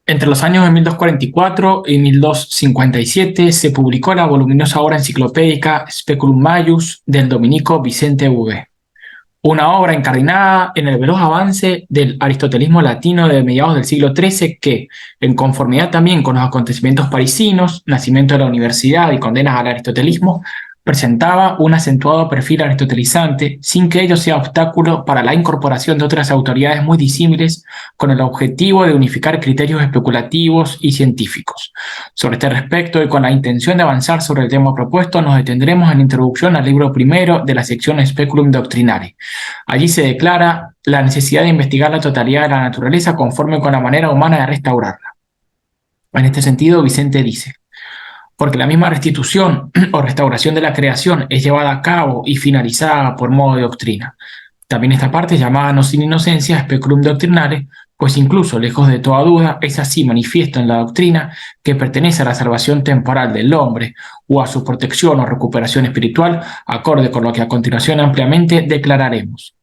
Entre los años de 1244 y 1257 se publicó la voluminosa obra enciclopédica Speculum Maius del dominico Vicente Bouvet, una obra incardinada en el veloz avance del aristotelismo latino de mediados del siglo XIII que, en conformidad también con los acontecimientos parisinos, nacimiento de la universidad y condenas al aristotelismo, presentaba un acentuado perfil aristotelizante sin que ello sea obstáculo para la incorporación de otras autoridades muy disímiles con el objetivo de unificar criterios especulativos y científicos. Sobre este respecto y con la intención de avanzar sobre el tema propuesto, nos detendremos en la introducción al libro primero de la sección Speculum Doctrinari. Allí se declara la necesidad de investigar la totalidad de la naturaleza conforme con la manera humana de restaurarla. En este sentido, Vicente dice: porque la misma restitución o restauración de la creación es llevada a cabo y finalizada por modo de doctrina. También esta parte, llamada no sin inocencia Speculum Doctrinare, pues incluso, lejos de toda duda, es así manifiesto en la doctrina que pertenece a la salvación temporal del hombre o a su protección o recuperación espiritual, acorde con lo que a continuación ampliamente declararemos.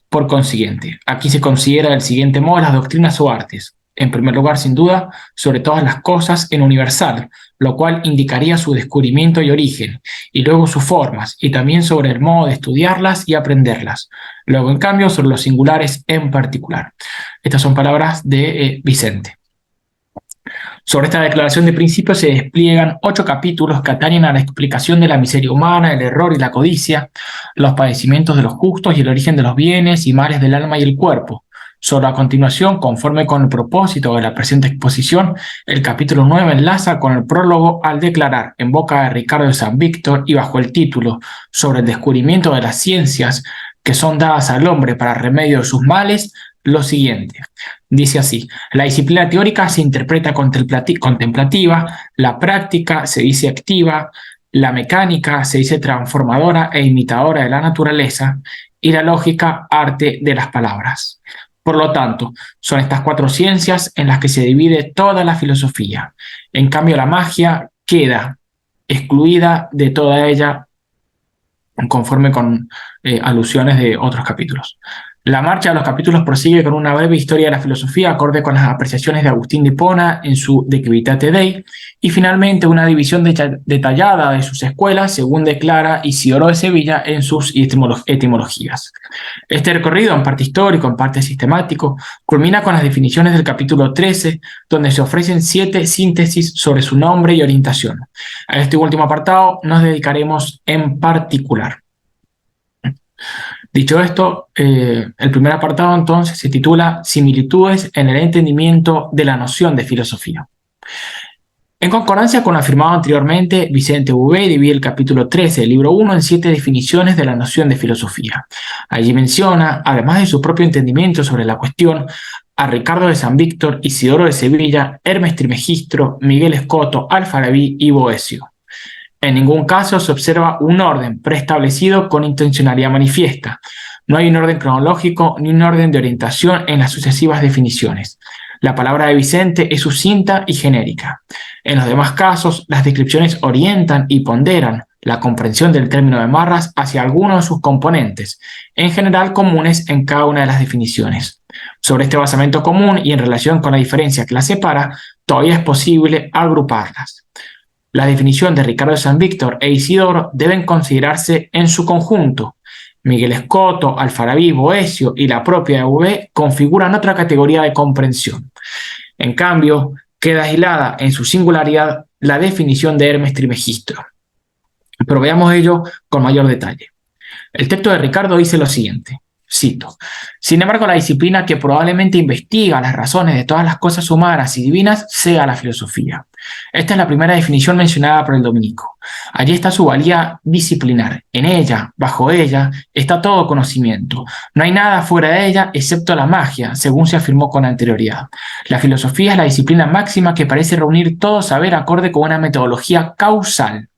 Por consiguiente, aquí se considera del siguiente modo las doctrinas o artes. En primer lugar, sin duda, sobre todas las cosas en universal, lo cual indicaría su descubrimiento y origen, y luego sus formas, y también sobre el modo de estudiarlas y aprenderlas. Luego, en cambio, sobre los singulares en particular. Estas son palabras de Vicente. Sobre esta declaración de principios se despliegan 8 capítulos que atañen a la explicación de la miseria humana, el error y la codicia, los padecimientos de los justos y el origen de los bienes y males del alma y el cuerpo. Solo a continuación, conforme con el propósito de la presente exposición, el capítulo 9 enlaza con el prólogo al declarar, en boca de Ricardo de San Víctor y bajo el título sobre el descubrimiento de las ciencias que son dadas al hombre para remedio de sus males, lo siguiente. Dice así: la disciplina teórica se interpreta contemplativa, la práctica se dice activa, la mecánica se dice transformadora e imitadora de la naturaleza, y la lógica arte de las palabras. Por lo tanto, son estas 4 ciencias en las que se divide toda la filosofía. En cambio, la magia queda excluida de toda ella conforme con alusiones de otros capítulos. La marcha de los capítulos prosigue con una breve historia de la filosofía acorde con las apreciaciones de Agustín de Hipona en su De Civitate Dei, y finalmente una división detallada de sus escuelas según declara Isidoro de Sevilla en sus etimologías. Este recorrido, en parte histórico, en parte sistemático, culmina con las definiciones del capítulo 13, donde se ofrecen 7 síntesis sobre su nombre y orientación. A este último apartado nos dedicaremos en particular. Dicho esto, el primer apartado entonces se titula Similitudes en el entendimiento de la noción de filosofía. En concordancia con lo afirmado anteriormente, Vicente Bouvet divide el capítulo 13 del libro 1 en 7 definiciones de la noción de filosofía. Allí menciona, además de su propio entendimiento sobre la cuestión, a Ricardo de San Víctor, Isidoro de Sevilla, Hermes Trismegisto, Miguel Escoto, Alfarabi y Boecio. En ningún caso se observa un orden preestablecido con intencionalidad manifiesta. No hay un orden cronológico ni un orden de orientación en las sucesivas definiciones. La palabra de Vicente es sucinta y genérica. En los demás casos, las descripciones orientan y ponderan la comprensión del término de Marras hacia algunos de sus componentes, en general comunes en cada una de las definiciones. Sobre este basamento común y en relación con la diferencia que las separa, todavía es posible agruparlas. La definición de Ricardo de San Víctor e Isidoro deben considerarse en su conjunto. Miguel Escoto, Alfarabi, Boecio y la propia de Bouvet configuran otra categoría de comprensión. En cambio, queda aislada en su singularidad la definición de Hermes Trismegisto. Pero veamos ello con mayor detalle. El texto de Ricardo dice lo siguiente, cito: sin embargo, la disciplina que probablemente investiga las razones de todas las cosas humanas y divinas sea la filosofía. Esta es la primera definición mencionada por el dominico. Allí está su valía disciplinar. En ella, bajo ella, está todo conocimiento. No hay nada fuera de ella excepto la magia, según se afirmó con anterioridad. La filosofía es la disciplina máxima que parece reunir todo saber acorde con una metodología causal.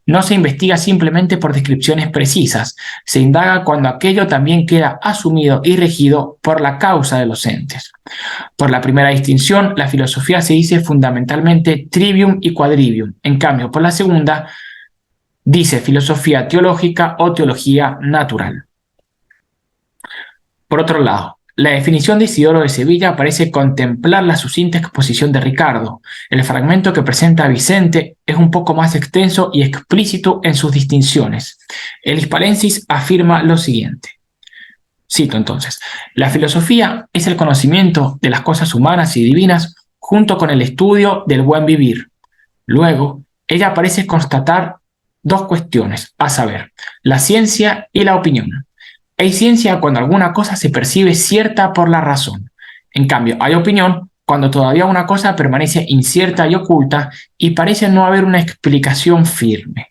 No se investiga simplemente por descripciones precisas, se indaga cuando aquello también queda asumido y regido por la causa de los entes. Por la primera distinción, la filosofía se dice fundamentalmente trivium y quadrivium. En cambio, por la segunda, dice filosofía teológica o teología natural. Por otro lado, La definición de Isidoro de Sevilla parece contemplar la sucinta exposición de Ricardo. El fragmento que presenta Vicente es un poco más extenso y explícito en sus distinciones. El Hispalensis afirma lo siguiente. Cito entonces: la filosofía es el conocimiento de las cosas humanas y divinas junto con el estudio del buen vivir. Luego, ella parece constatar dos cuestiones, a saber, la ciencia y la opinión. Hay ciencia cuando alguna cosa se percibe cierta por la razón. En cambio, hay opinión cuando todavía una cosa permanece incierta y oculta y parece no haber una explicación firme.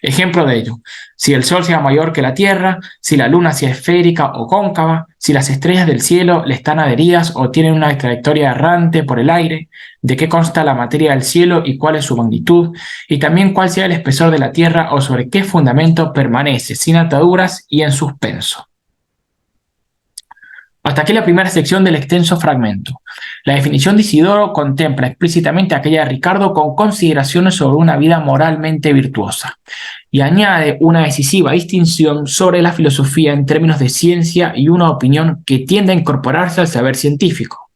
Ejemplo de ello: si el Sol sea mayor que la Tierra, si la Luna sea esférica o cóncava, si las estrellas del cielo le están adheridas o tienen una trayectoria errante por el aire, de qué consta la materia del cielo y cuál es su magnitud, y también cuál sea el espesor de la Tierra o sobre qué fundamento permanece sin ataduras y en suspenso. Hasta aquí la primera sección del extenso fragmento. La definición de Isidoro contempla explícitamente aquella de Ricardo con consideraciones sobre una vida moralmente virtuosa y añade una decisiva distinción sobre la filosofía en términos de ciencia y una opinión que tiende a incorporarse al saber científico.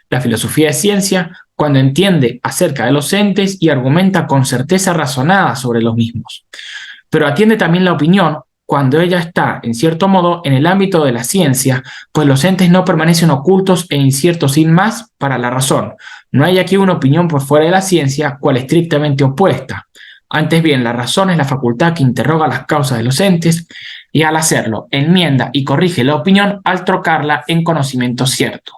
La filosofía es ciencia cuando entiende acerca de los entes y argumenta con certeza razonada sobre los mismos, pero atiende también la opinión cuando ella está, en cierto modo, en el ámbito de la ciencia, pues los entes no permanecen ocultos e inciertos sin más para la razón. No hay aquí una opinión por fuera de la ciencia, cual estrictamente opuesta. Antes bien, la razón es la facultad que interroga las causas de los entes y al hacerlo, enmienda y corrige la opinión al trocarla en conocimiento cierto.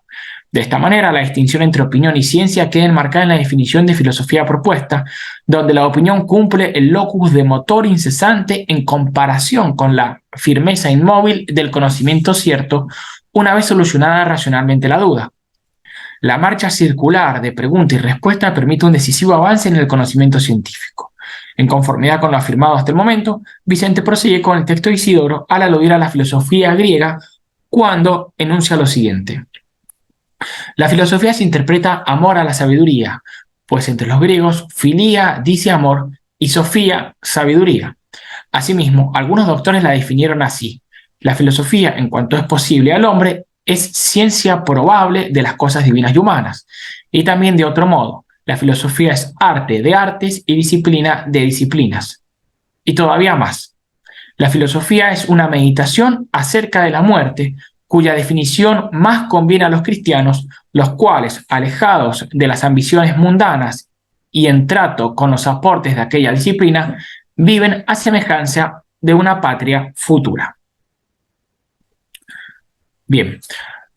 De esta manera, la distinción entre opinión y ciencia queda enmarcada en la definición de filosofía propuesta, donde la opinión cumple el locus de motor incesante en comparación con la firmeza inmóvil del conocimiento cierto, una vez solucionada racionalmente la duda. La marcha circular de pregunta y respuesta permite un decisivo avance en el conocimiento científico. En conformidad con lo afirmado hasta el momento, Vicente prosigue con el texto de Isidoro al aludir a la filosofía griega cuando enuncia lo siguiente. La filosofía se interpreta amor a la sabiduría, pues entre los griegos filía dice amor y sofía sabiduría. Asimismo, algunos doctores la definieron así: la filosofía, en cuanto es posible al hombre, es ciencia probable de las cosas divinas y humanas. Y también de otro modo, la filosofía es arte de artes y disciplina de disciplinas. Y todavía más, la filosofía es una meditación acerca de la muerte, cuya definición más conviene a los cristianos, los cuales, alejados de las ambiciones mundanas y en trato con los aportes de aquella disciplina, viven a semejanza de una patria futura. Bien,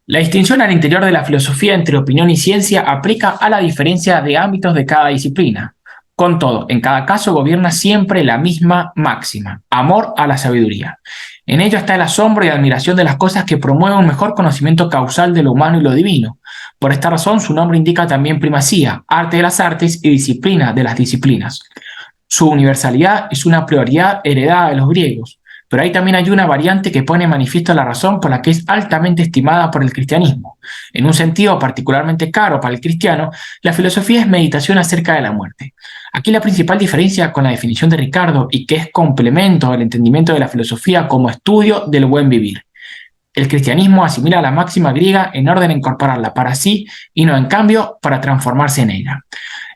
la distinción al interior de la filosofía entre opinión y ciencia aplica a la diferencia de ámbitos de cada disciplina. Con todo, en cada caso gobierna siempre la misma máxima: amor a la sabiduría. En ello está el asombro y admiración de las cosas que promueven un mejor conocimiento causal de lo humano y lo divino. Por esta razón, su nombre indica también primacía, arte de las artes y disciplina de las disciplinas. Su universalidad es una prioridad heredada de los griegos, pero ahí también hay una variante que pone en manifiesto la razón por la que es altamente estimada por el cristianismo. En un sentido particularmente caro para el cristiano, la filosofía es meditación acerca de la muerte. Aquí la principal diferencia con la definición de Ricardo, y que es complemento del entendimiento de la filosofía como estudio del buen vivir. El cristianismo asimila la máxima griega en orden a incorporarla para sí y no en cambio para transformarse en ella.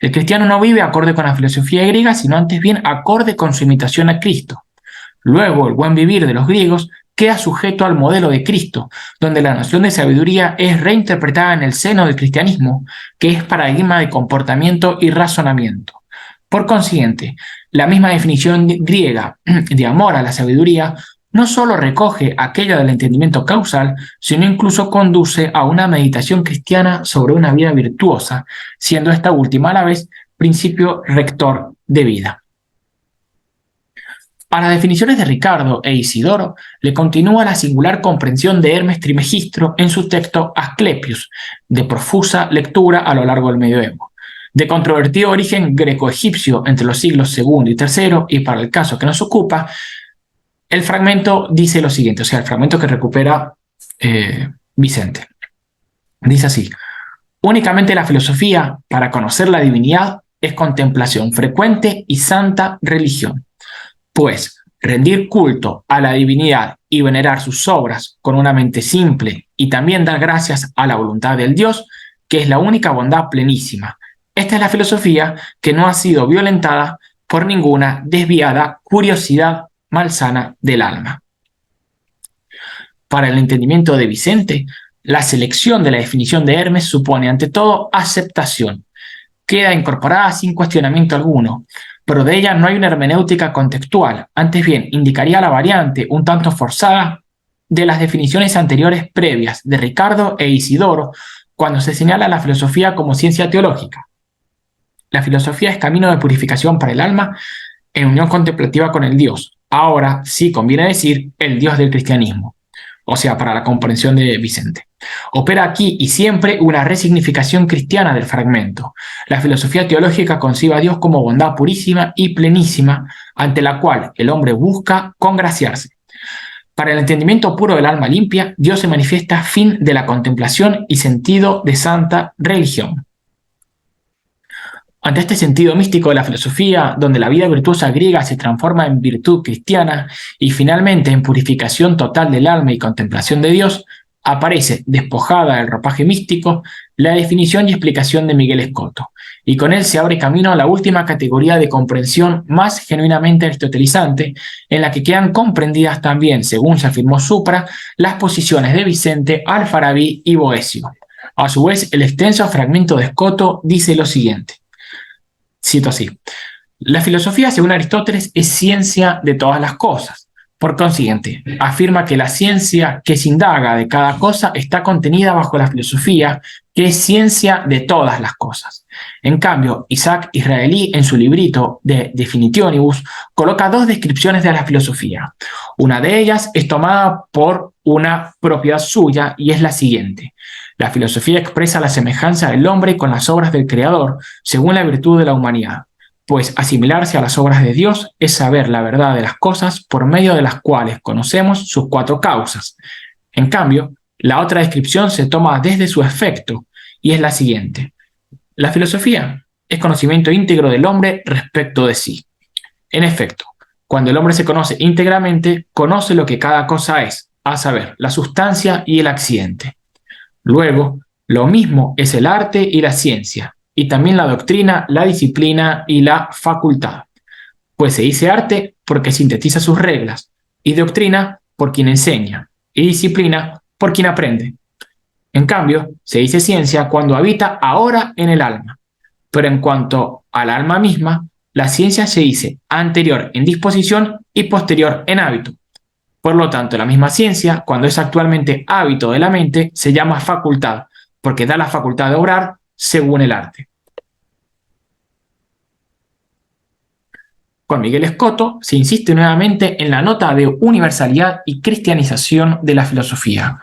El cristiano no vive acorde con la filosofía griega, sino antes bien acorde con su imitación a Cristo. Luego, el buen vivir de los griegos queda sujeto al modelo de Cristo, donde la noción de sabiduría es reinterpretada en el seno del cristianismo, que es paradigma de comportamiento y razonamiento. Por consiguiente, la misma definición griega de amor a la sabiduría no solo recoge aquella del entendimiento causal, sino incluso conduce a una meditación cristiana sobre una vida virtuosa, siendo esta última a la vez principio rector de vida. A las definiciones de Ricardo e Isidoro le continúa la singular comprensión de Hermes Trismegisto en su texto Asclepius, de profusa lectura a lo largo del medioevo. De controvertido origen greco-egipcio entre los siglos II y III, y para el caso que nos ocupa, el fragmento dice lo siguiente, o sea, el fragmento que recupera Vicente. Dice así: únicamente la filosofía, para conocer la divinidad, es contemplación frecuente y santa religión. Pues Rendir culto a la divinidad y venerar sus obras con una mente simple y también dar gracias a la voluntad del Dios, que es la única bondad plenísima. Esta es la filosofía que no ha sido violentada por ninguna desviada curiosidad malsana del alma. Para el entendimiento de Vicente, la selección de la definición de Hermes supone ante todo aceptación. Queda incorporada sin cuestionamiento alguno, pero de ella no hay una hermenéutica contextual, antes bien indicaría la variante un tanto forzada de las definiciones anteriores previas de Ricardo e Isidoro cuando se señala la filosofía como ciencia teológica. La filosofía es camino de purificación para el alma en unión contemplativa con el Dios. Ahora sí conviene decir el Dios del cristianismo, o sea, para la comprensión de Vicente. Opera aquí y siempre una resignificación cristiana del fragmento. La filosofía teológica concibe a Dios como bondad purísima y plenísima, ante la cual el hombre busca congraciarse. Para el entendimiento puro del alma limpia, Dios se manifiesta fin de la contemplación y sentido de santa religión. Ante este sentido místico de la filosofía, donde la vida virtuosa griega se transforma en virtud cristiana y finalmente en purificación total del alma y contemplación de Dios, aparece, despojada del ropaje místico, la definición y explicación de Miguel Escoto, y con él se abre camino a la última categoría de comprensión más genuinamente aristotelizante, en la que quedan comprendidas también, según se afirmó supra, las posiciones de Vicente, Alfarabi y Boecio. A su vez, el extenso fragmento de Escoto dice lo siguiente. Cito así: la filosofía, según Aristóteles, es ciencia de todas las cosas. Por consiguiente, afirma que la ciencia que se indaga de cada cosa está contenida bajo la filosofía, que es ciencia de todas las cosas. En cambio, Isaac Israelí, en su librito de Definitionibus, coloca dos descripciones de la filosofía. Una de ellas es tomada por una propiedad suya y es la siguiente: la filosofía expresa la semejanza del hombre con las obras del Creador, según la virtud de la humanidad, pues asimilarse a las obras de Dios es saber la verdad de las cosas por medio de las cuales conocemos sus cuatro causas. En cambio, la otra descripción se toma desde su efecto y es la siguiente: la filosofía es conocimiento íntegro del hombre respecto de sí. En efecto, cuando el hombre se conoce íntegramente, conoce lo que cada cosa es, a saber, la sustancia y el accidente. Luego, lo mismo es el arte y la ciencia, y también la doctrina, la disciplina y la facultad. Pues se dice arte porque sintetiza sus reglas, y doctrina por quien enseña, y disciplina por quien aprende. En cambio, se dice ciencia cuando habita ahora en el alma. Pero en cuanto al alma misma, la ciencia se dice anterior en disposición y posterior en hábito. Por lo tanto, la misma ciencia, cuando es actualmente hábito de la mente, se llama facultad, porque da la facultad de obrar según el arte. Con Miguel Escoto se insiste nuevamente en la nota de universalidad y cristianización de la filosofía.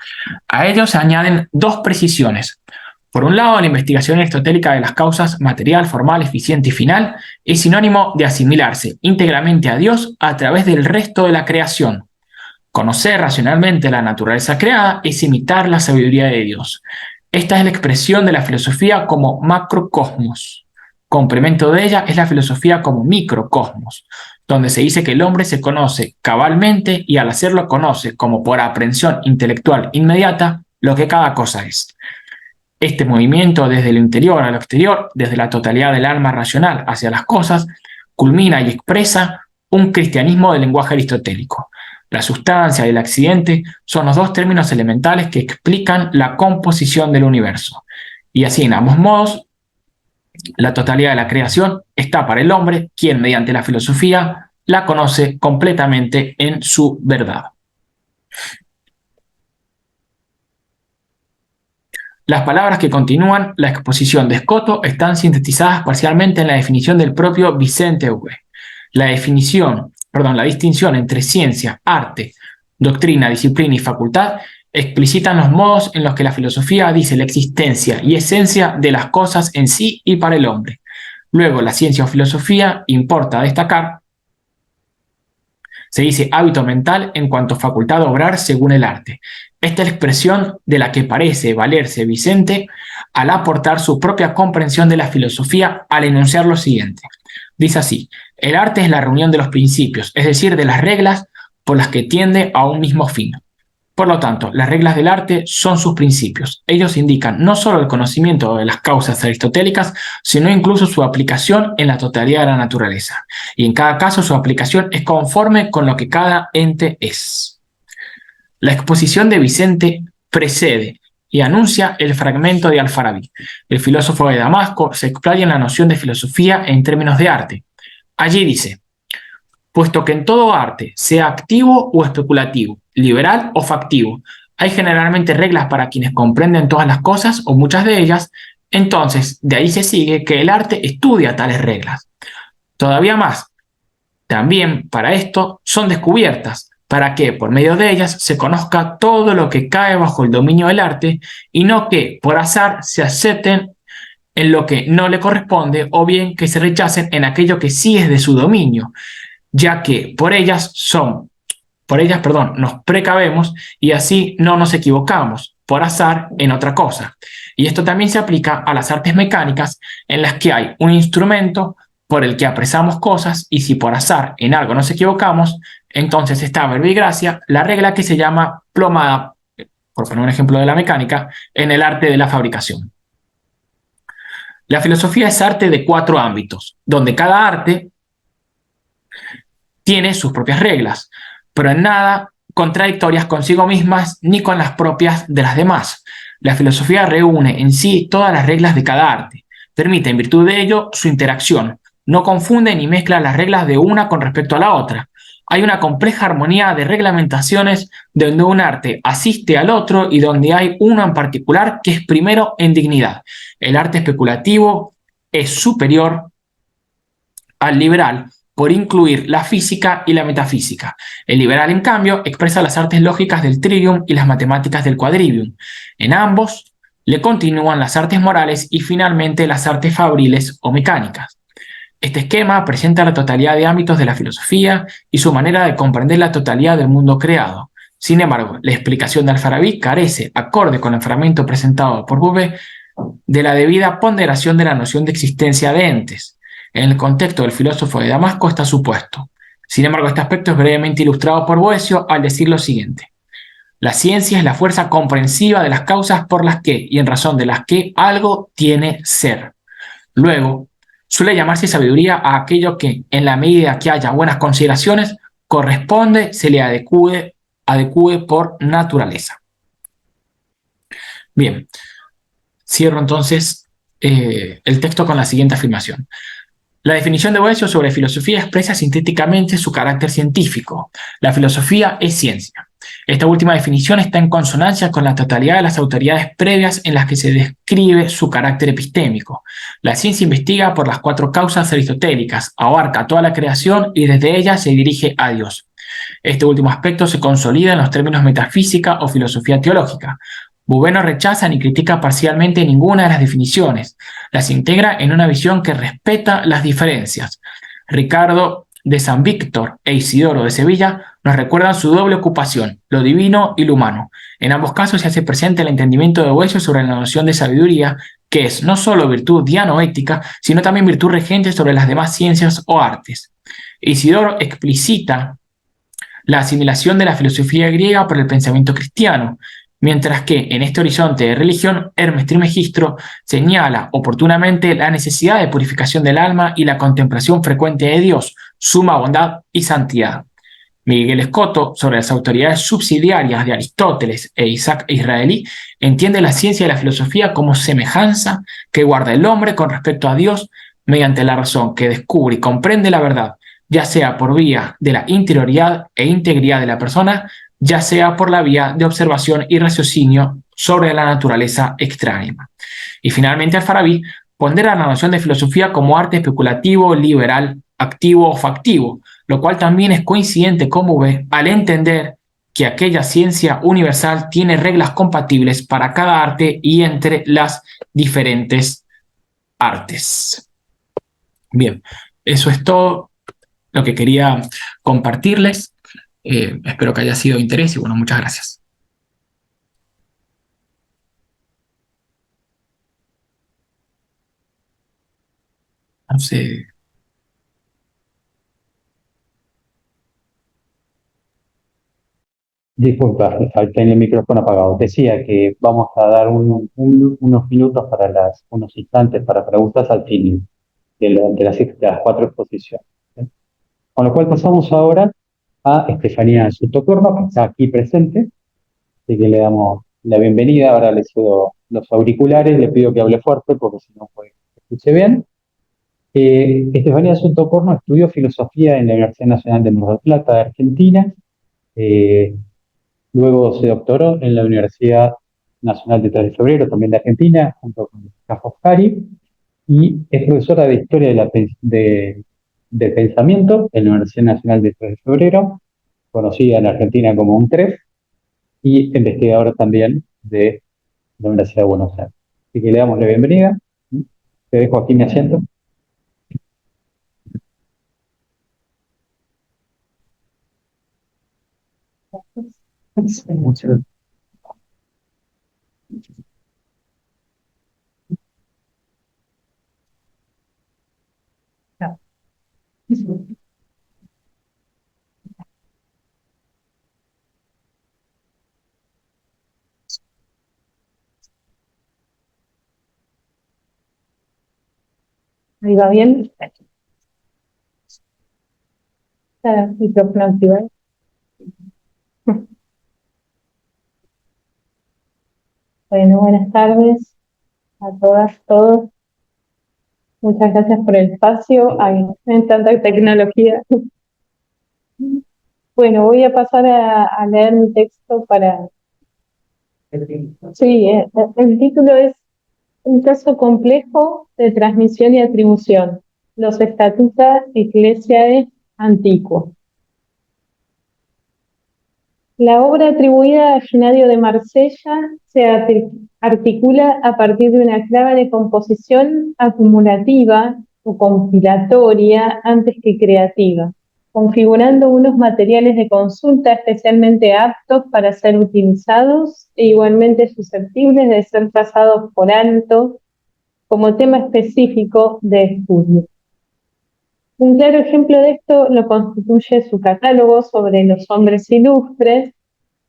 A ello se añaden dos precisiones. Por un lado, la investigación aristotélica de las causas material, formal, eficiente y final es sinónimo de asimilarse íntegramente a Dios a través del resto de la creación. Conocer racionalmente la naturaleza creada es imitar la sabiduría de Dios. Esta es la expresión de la filosofía como macrocosmos. Complemento de ella es la filosofía como microcosmos, donde se dice que el hombre se conoce cabalmente y al hacerlo conoce como por aprehensión intelectual inmediata lo que cada cosa es. Este movimiento desde lo interior a lo exterior, desde la totalidad del alma racional hacia las cosas, culmina y expresa un cristianismo del lenguaje aristotélico. La sustancia y el accidente son los dos términos elementales que explican la composición del universo. Y así, en ambos modos, la totalidad de la creación está para el hombre, quien mediante la filosofía la conoce completamente en su verdad. Las palabras que continúan la exposición de Escoto están sintetizadas parcialmente en la definición del propio Vicente Huguet. La distinción entre ciencia, arte, doctrina, disciplina y facultad explicitan los modos en los que la filosofía dice la existencia y esencia de las cosas en sí y para el hombre. Luego, la ciencia o filosofía, importa destacar, se dice hábito mental en cuanto a facultad de obrar según el arte. Esta es la expresión de la que parece valerse Vicente al aportar su propia comprensión de la filosofía al enunciar lo siguiente: Dice así: el arte es la reunión de los principios, es decir, de las reglas por las que tiende a un mismo fin. Por lo tanto, las reglas del arte son sus principios. Ellos indican no solo el conocimiento de las causas aristotélicas, sino incluso su aplicación en la totalidad de la naturaleza. Y en cada caso su aplicación es conforme con lo que cada ente es. La exposición de Vicente precede y anuncia el fragmento de Alfarabi. El filósofo de Damasco se explaya en la noción de filosofía en términos de arte. Allí dice: puesto que en todo arte, sea activo o especulativo, liberal o factivo, hay generalmente reglas para quienes comprenden todas las cosas o muchas de ellas, entonces de ahí se sigue que el arte estudia tales reglas. Todavía más, también para esto son descubiertas, para que por medio de ellas se conozca todo lo que cae bajo el dominio del arte y no que por azar se acepten en lo que no le corresponde o bien que se rechacen en aquello que sí es de su dominio, ya que por ellas, nos precavemos y así no nos equivocamos por azar en otra cosa. Y esto también se aplica a las artes mecánicas, en las que hay un instrumento por el que apresamos cosas, y si por azar en algo nos equivocamos, entonces está verbigracia, la regla que se llama plomada, por poner un ejemplo de la mecánica, en el arte de la fabricación. La filosofía es arte de 4 ámbitos, donde cada arte tiene sus propias reglas, pero en nada contradictorias consigo mismas ni con las propias de las demás. La filosofía reúne en sí todas las reglas de cada arte, permite en virtud de ello su interacción, no confunde ni mezcla las reglas de una con respecto a la otra. Hay una compleja armonía de reglamentaciones donde un arte asiste al otro y donde hay uno en particular que es primero en dignidad. El arte especulativo es superior al liberal por incluir la física y la metafísica. El liberal, en cambio, expresa las artes lógicas del trivium y las matemáticas del quadrivium. En ambos le continúan las artes morales y finalmente las artes fabriles o mecánicas. Este esquema presenta la totalidad de ámbitos de la filosofía y su manera de comprender la totalidad del mundo creado. Sin embargo, la explicación de Alfarabi carece, acorde con el fragmento presentado por Bouvet, de la debida ponderación de la noción de existencia de entes. En el contexto del filósofo de Damasco está supuesto. Sin embargo, este aspecto es brevemente ilustrado por Boecio al decir lo siguiente: la ciencia es la fuerza comprensiva de las causas por las que y en razón de las que algo tiene ser. Luego, suele llamarse sabiduría a aquello que, en la medida que haya buenas consideraciones, corresponde, se le adecue por naturaleza. Bien, cierro entonces el texto con la siguiente afirmación. La definición de Boecio sobre filosofía expresa sintéticamente su carácter científico. La filosofía es ciencia. Esta última definición está en consonancia con la totalidad de las autoridades previas en las que se describe su carácter epistémico. La ciencia investiga por las 4 causas aristotélicas, abarca toda la creación y desde ella se dirige a Dios. Este último aspecto se consolida en los términos metafísica o filosofía teológica. Bouvet no rechaza ni critica parcialmente ninguna de las definiciones, las integra en una visión que respeta las diferencias. Ricardo de San Víctor e Isidoro de Sevilla nos recuerdan su doble ocupación, lo divino y lo humano. En ambos casos se hace presente el entendimiento de Boecio sobre la noción de sabiduría, que es no solo virtud dianoética, sino también virtud regente sobre las demás ciencias o artes. Isidoro explicita la asimilación de la filosofía griega por el pensamiento cristiano, mientras que en este horizonte de religión, Hermes Trismegisto señala oportunamente la necesidad de purificación del alma y la contemplación frecuente de Dios, suma bondad y santidad. Miguel Escoto, sobre las autoridades subsidiarias de Aristóteles e Isaac Israelí, entiende la ciencia y la filosofía como semejanza que guarda el hombre con respecto a Dios mediante la razón que descubre y comprende la verdad, ya sea por vía de la interioridad e integridad de la persona, ya sea por la vía de observación y raciocinio sobre la naturaleza extraña. Y finalmente Alfarabi pondera la noción de filosofía como arte especulativo, liberal, activo o factivo, lo cual también es coincidente con Bouvet al entender que aquella ciencia universal tiene reglas compatibles para cada arte y entre las diferentes artes. Bien, eso es todo lo que quería compartirles. Espero que haya sido de interés y bueno, muchas gracias. No sé. Disculpa, tenía el micrófono apagado. Decía que vamos a dar unos minutos unos instantes para preguntas al fin de las cuatro exposiciones. ¿Sí? Con lo cual pasamos ahora a Estefanía Sotocorno, que está aquí presente, así que le damos la bienvenida. Ahora le cedo los auriculares, le pido que hable fuerte porque si no puede que se escuche bien. Estefanía Sotocorno estudió filosofía en la Universidad Nacional de Mar del Plata de Argentina. Eh, Luego se doctoró en la Universidad Nacional de 3 de Febrero, también de Argentina, junto con Cajo Fari, y es profesora de Historia del Pensamiento en la Universidad Nacional de 3 de Febrero, conocida en Argentina como UNTREF, y investigadora también de la Universidad de Buenos Aires. Así que le damos la bienvenida. Te dejo aquí mi asiento. Muchas gracias. Ahí va bien. Está el micrófono activado. Bueno, buenas tardes a todas, todos. Muchas gracias por el espacio. Hay tanta tecnología. Bueno, voy a pasar a leer mi texto para... Sí, el título es Un caso complejo de transmisión y atribución. Los Statuta Ecclesiae Antiquo. La obra atribuida a Genadio de Marsella se articula a partir de una clave de composición acumulativa o compilatoria antes que creativa, configurando unos materiales de consulta especialmente aptos para ser utilizados e igualmente susceptibles de ser pasados por alto como tema específico de estudio. Un claro ejemplo de esto lo constituye su catálogo sobre los hombres ilustres,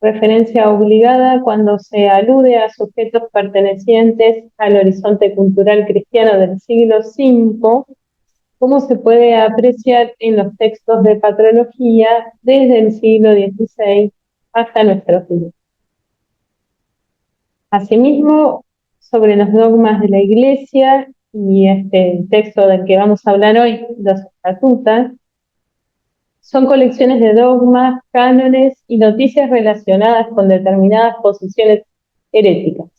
referencia obligada cuando se alude a sujetos pertenecientes al horizonte cultural cristiano del siglo V, como se puede apreciar en los textos de patrología desde el siglo XVI hasta nuestros días. Asimismo, sobre los dogmas de la Iglesia y este texto del que vamos a hablar hoy, los estatutos, son colecciones de dogmas, cánones y noticias relacionadas con determinadas posiciones heréticas.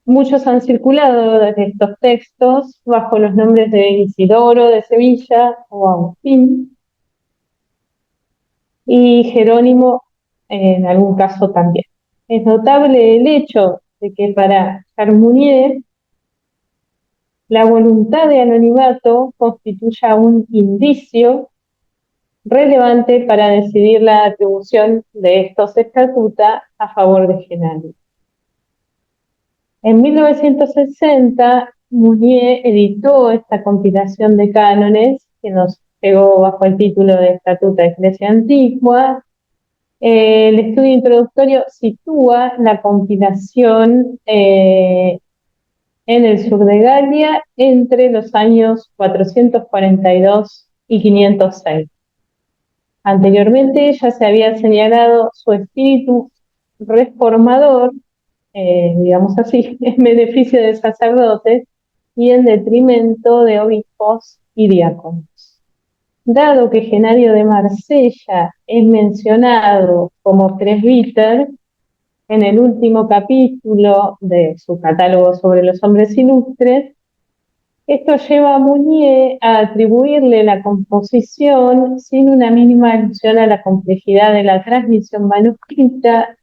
Muchos han circulado desde estos textos bajo los nombres de Isidoro de Sevilla o Agustín y Jerónimo en algún caso también. Es notable el hecho de que para Charmounier la voluntad de anonimato constituya un indicio relevante para decidir la atribución de estos estatutos a favor de Genadio. En 1960, Mounier editó esta compilación de cánones que nos llegó bajo el título de Estatuta Ecclesia Antiqua. El estudio introductorio sitúa la compilación en el sur de Galia entre los años 442 y 506. Anteriormente ya se había señalado su espíritu reformador, digamos así, en beneficio de sacerdotes y en detrimento de obispos y diáconos. Dado que Genadio de Marsella es mencionado como presbítero en el último capítulo de su catálogo sobre los hombres ilustres, esto lleva a Mounier a atribuirle la composición sin una mínima alusión a la complejidad de la transmisión manuscrita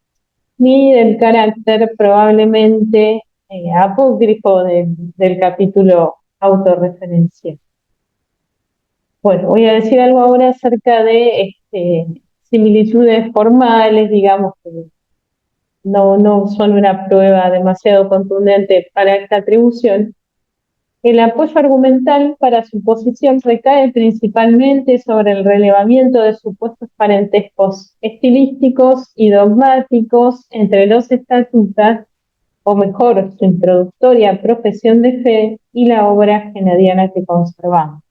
ni del carácter probablemente apócrifo del capítulo autorreferencial. Bueno, voy a decir algo ahora acerca de similitudes formales, digamos que no son una prueba demasiado contundente para esta atribución, El apoyo argumental para su posición recae principalmente sobre el relevamiento de supuestos parentescos estilísticos y dogmáticos entre los estatutas, o mejor, su introductoria profesión de fe y la obra genadiana que conservamos.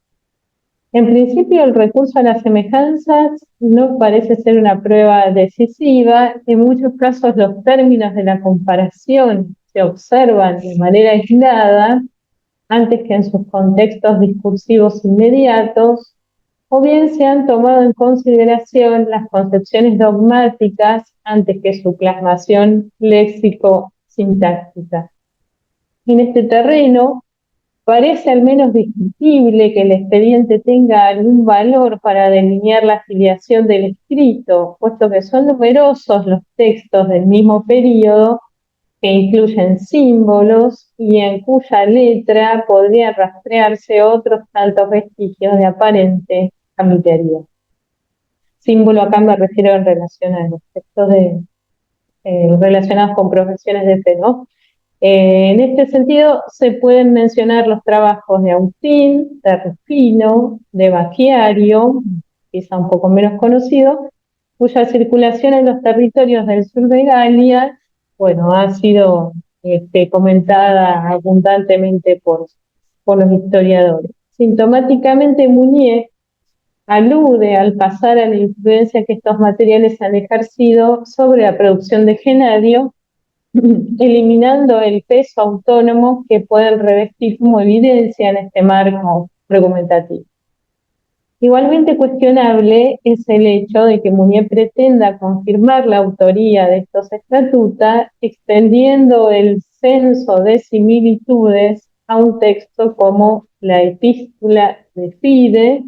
En principio, el recurso a las semejanzas no parece ser una prueba decisiva. En muchos casos, los términos de la comparación se observan de manera aislada antes que en sus contextos discursivos inmediatos, o bien se han tomado en consideración las concepciones dogmáticas antes que su plasmación léxico-sintáctica. En este terreno, parece al menos discutible que el expediente tenga algún valor para delinear la filiación del escrito, puesto que son numerosos los textos del mismo período que incluyen símbolos y en cuya letra podrían rastrearse otros tantos vestigios de aparente familiaridad. Símbolo acá me refiero en relación a los textos relacionados con profesiones de fe, ¿no? En este sentido, se pueden mencionar los trabajos de Agustín, de Rufino, de Bacchiario, quizá un poco menos conocido, cuya circulación en los territorios del sur de Galia, bueno, ha sido comentada abundantemente por los historiadores. Sintomáticamente, Mounier alude al pasar a la influencia que estos materiales han ejercido sobre la producción de Genadio, eliminando el peso autónomo que pueden revestir como evidencia en este marco argumentativo. Igualmente cuestionable es el hecho de que Mounier pretenda confirmar la autoría de estos estatutos, extendiendo el censo de similitudes a un texto como la Epístola de Fide,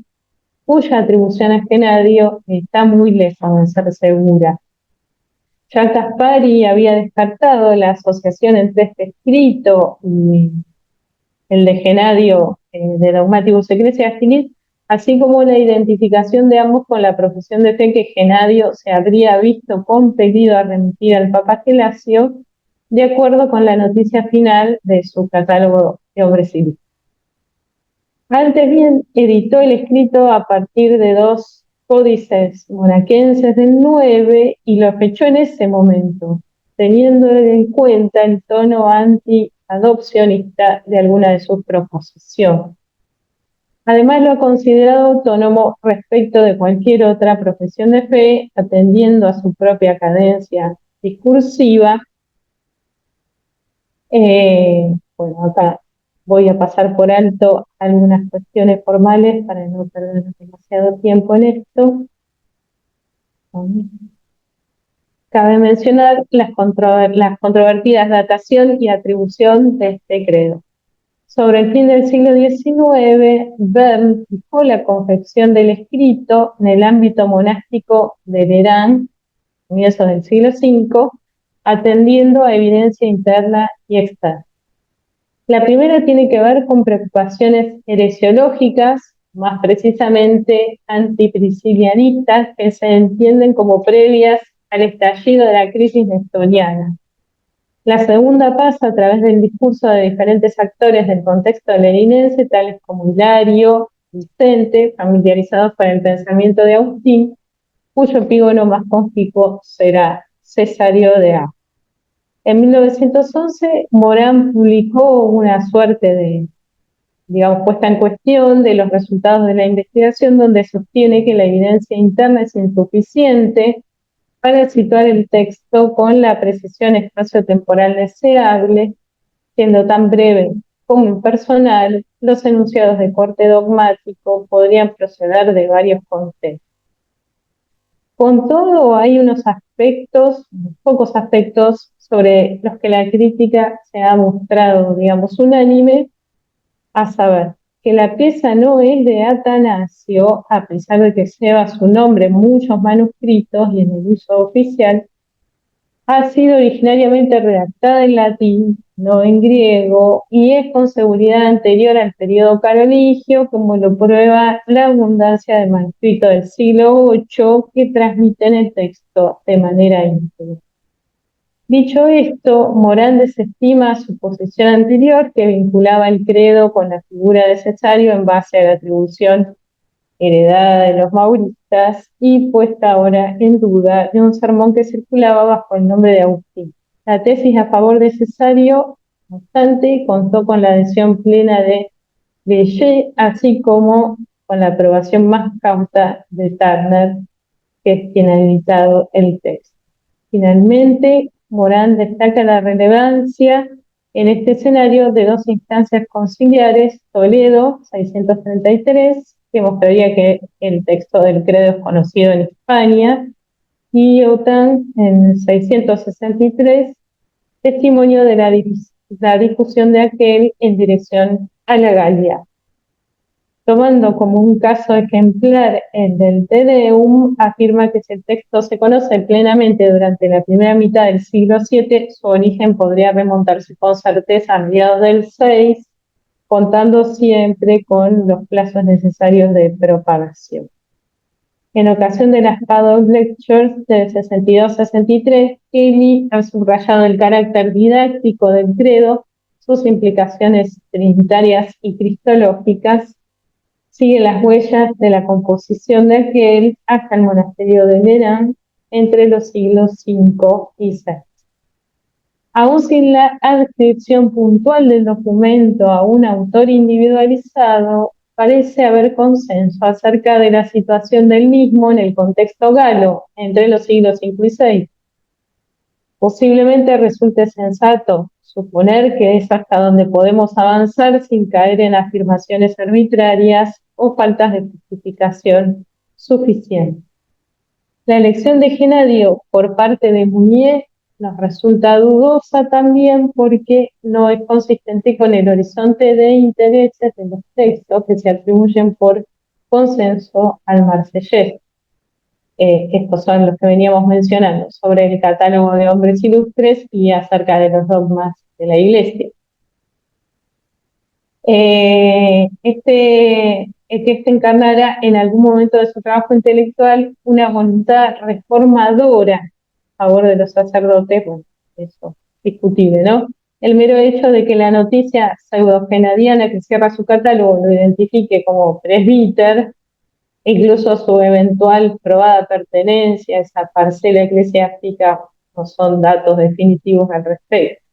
cuya atribución a Genadio está muy lejos de ser segura. Ya Caspari había descartado la asociación entre este escrito y el de Genadio de Dogmaticus Ecclesiasticis, así como la identificación de ambos con la profesión de fe que Genadio se habría visto compelido a remitir al Papa Gelasio, de acuerdo con la noticia final de su catálogo de hombres civiles. Antes bien, editó el escrito a partir de dos códices monaquenses del 9 y lo fechó en ese momento, teniendo en cuenta el tono anti-adopcionista de alguna de sus proposiciones. Además, lo ha considerado autónomo respecto de cualquier otra profesión de fe, atendiendo a su propia cadencia discursiva. Bueno, acá voy a pasar por alto algunas cuestiones formales para no perder demasiado tiempo en esto. Cabe mencionar las controvertidas datación y atribución de este credo. Sobre el fin del siglo XIX, Bern fijó la confección del escrito en el ámbito monástico de Lerán, comienzos del siglo V, atendiendo a evidencia interna y externa. La primera tiene que ver con preocupaciones heresiológicas, más precisamente antipriscilianistas, que se entienden como previas al estallido de la crisis nestoriana. La segunda pasa a través del discurso de diferentes actores del contexto leninense, tales como Hilario, Vicente, familiarizados con el pensamiento de Agustín, cuyo epígono más conspicuo será Cesario de A. En 1911, Morán publicó una suerte de, puesta en cuestión de los resultados de la investigación, donde sostiene que la evidencia interna es insuficiente para situar el texto con la precisión espacio-temporal deseable, siendo tan breve como impersonal, los enunciados de corte dogmático podrían proceder de varios contextos. Con todo, hay unos pocos aspectos sobre los que la crítica se ha mostrado, unánime, a saber, que la pieza no es de Atanasio, a pesar de que lleva su nombre en muchos manuscritos y en el uso oficial, ha sido originariamente redactada en latín, no en griego, y es con seguridad anterior al periodo carolingio, como lo prueba la abundancia de manuscritos del siglo VIII que transmiten el texto de manera íntegra. Dicho esto, Morán desestima su posición anterior que vinculaba el credo con la figura de Cesario en base a la atribución heredada de los mauristas y puesta ahora en duda de un sermón que circulaba bajo el nombre de Agustín. La tesis a favor de Cesario, no obstante, contó con la adhesión plena de Leyé, así como con la aprobación más cauta de Turner, que es quien ha editado el texto. Finalmente, Morán destaca la relevancia en este escenario de dos instancias conciliares, Toledo, 633, que mostraría que el texto del credo es conocido en España, y Otán, en 663, testimonio de la difusión de aquel en dirección a la Galia. Tomando como un caso ejemplar el del Te Deum, afirma que si el texto se conoce plenamente durante la primera mitad del siglo VII, su origen podría remontarse con certeza a mediados del VI, contando siempre con los plazos necesarios de propagación. En ocasión de las Paddock Lectures del 62-63, Kelly ha subrayado el carácter didáctico del credo, sus implicaciones trinitarias y cristológicas, sigue las huellas de la composición de aquel hasta el monasterio de Lerán entre los siglos V y VI. Aún sin la adscripción puntual del documento a un autor individualizado, parece haber consenso acerca de la situación del mismo en el contexto galo entre los siglos V y VI. Posiblemente resulte sensato suponer que es hasta donde podemos avanzar sin caer en afirmaciones arbitrarias o faltas de justificación suficiente. La elección de Genadio por parte de Mounier nos resulta dudosa también porque no es consistente con el horizonte de intereses de los textos que se atribuyen por consenso al marsellés. Estos son los que veníamos mencionando sobre el catálogo de hombres ilustres y acerca de los dogmas de la Iglesia. Que este encarnara en algún momento de su trabajo intelectual una voluntad reformadora a favor de los sacerdotes, bueno, eso discutible, ¿no? El mero hecho de que la noticia pseudo-genadiana que cierra su catálogo lo identifique como presbítero, incluso su eventual probada pertenencia a esa parcela eclesiástica, no son datos definitivos al respecto.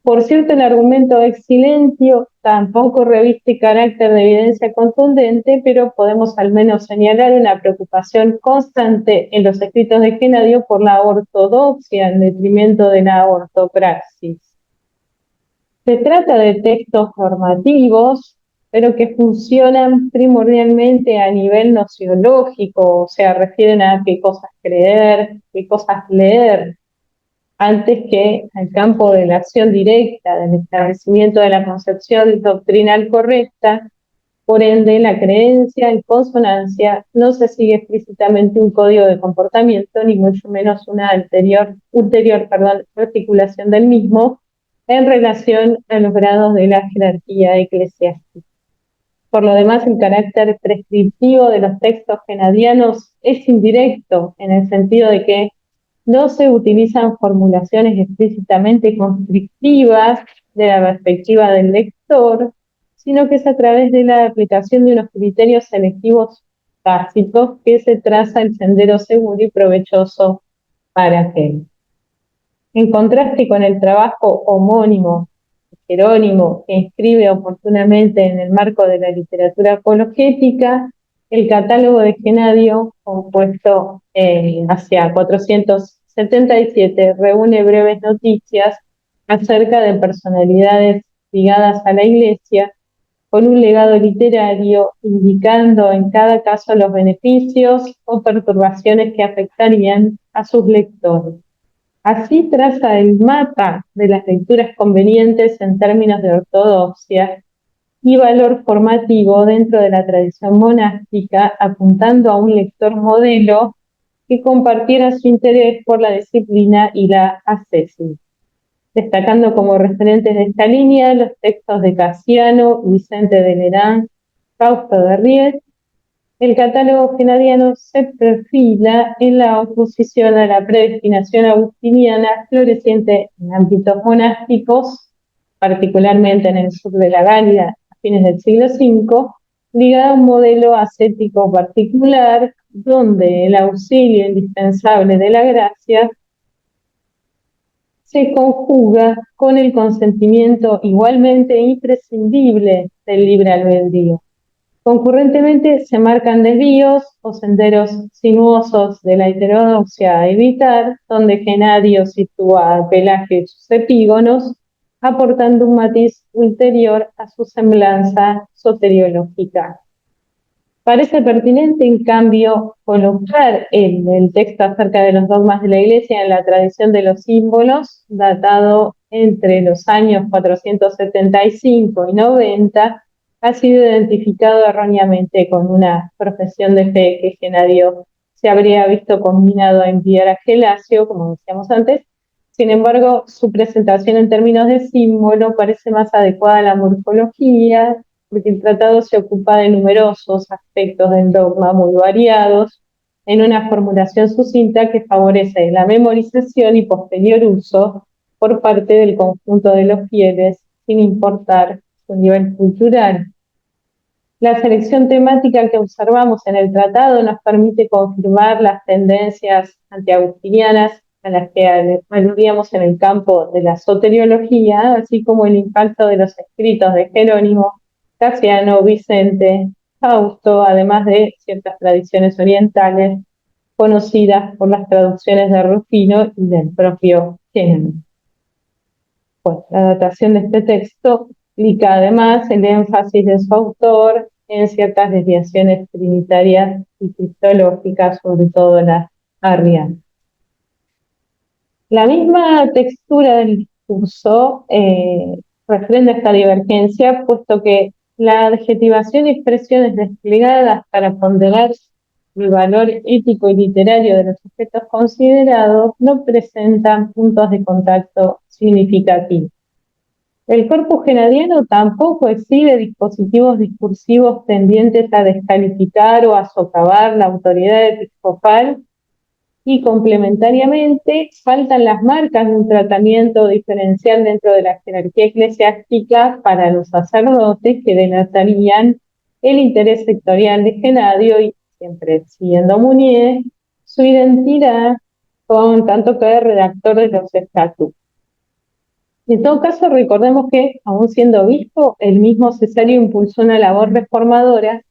Por cierto, el argumento ex silentio tampoco reviste carácter de evidencia contundente, pero podemos al menos señalar una preocupación constante en los escritos de Genadio por la ortodoxia en detrimento de la ortopraxis. Se trata de textos normativos, pero que funcionan primordialmente a nivel nociológico, o sea, refieren a qué cosas creer, qué cosas leer, antes que al campo de la acción directa, del establecimiento de la concepción doctrinal correcta. Por ende, la creencia en consonancia no se sigue explícitamente un código de comportamiento, ni mucho menos una ulterior articulación del mismo en relación a los grados de la jerarquía eclesiástica. Por lo demás, el carácter prescriptivo de los textos genadianos es indirecto, en el sentido de que no se utilizan formulaciones explícitamente constrictivas de la perspectiva del lector, sino que es a través de la aplicación de unos criterios selectivos tácitos que se traza el sendero seguro y provechoso para aquel. En contraste con el trabajo homónimo Jerónimo, que inscribe oportunamente en el marco de la literatura apologética, el catálogo de Genadio, compuesto hacia 477, reúne breves noticias acerca de personalidades ligadas a la Iglesia, con un legado literario indicando en cada caso los beneficios o perturbaciones que afectarían a sus lectores. Así traza el mapa de las lecturas convenientes en términos de ortodoxia y valor formativo dentro de la tradición monástica, apuntando a un lector modelo que compartiera su interés por la disciplina y la ascesis, destacando como referentes de esta línea los textos de Casiano, Vicente de Lerán, Fausto de Riet El catálogo genadiano se perfila en la oposición a la predestinación agustiniana floreciente en ámbitos monásticos, particularmente en el sur de la Galia a fines del siglo V, ligada a un modelo ascético particular donde el auxilio indispensable de la gracia se conjuga con el consentimiento igualmente imprescindible del libre albedrío. Concurrentemente se marcan desvíos o senderos sinuosos de la heterodoxia a evitar, donde Genadio sitúa a Pelagio y sus epígonos, aportando un matiz ulterior a su semblanza soteriológica. Parece pertinente, en cambio, colocar el texto acerca de los dogmas de la Iglesia en la tradición de los símbolos, datado entre los años 475 y 90, ha sido identificado erróneamente con una profesión de fe que Genadio se habría visto combinado a enviar a Gelasio, como decíamos antes. Sin embargo, su presentación en términos de símbolo parece más adecuada a la morfología, porque el tratado se ocupa de numerosos aspectos del dogma muy variados, en una formulación sucinta que favorece la memorización y posterior uso por parte del conjunto de los fieles, sin importar su nivel cultural. La selección temática que observamos en el tratado nos permite confirmar las tendencias antiagustinianas a las que aludíamos en el campo de la soteriología, así como el impacto de los escritos de Jerónimo, Casiano, Vicente, Fausto, además de ciertas tradiciones orientales conocidas por las traducciones de Rufino y del propio Género. Pues la datación de este texto explica además el énfasis de su autor en ciertas desviaciones trinitarias y cristológicas, sobre todo las arrianas. La misma textura del discurso refrenda esta divergencia, puesto que la adjetivación y expresiones desplegadas para ponderar el valor ético y literario de los objetos considerados no presentan puntos de contacto significativos. El corpus genadiano tampoco exhibe dispositivos discursivos tendientes a descalificar o a socavar la autoridad episcopal, y complementariamente faltan las marcas de un tratamiento diferencial dentro de la jerarquía eclesiástica para los sacerdotes que denatarían el interés sectorial de Genadio y, siempre siguiendo Mounier, su identidad con tanto que redactor de los estatutos. En todo caso, recordemos que, aun siendo obispo, el mismo Cesario impulsó una labor reformadora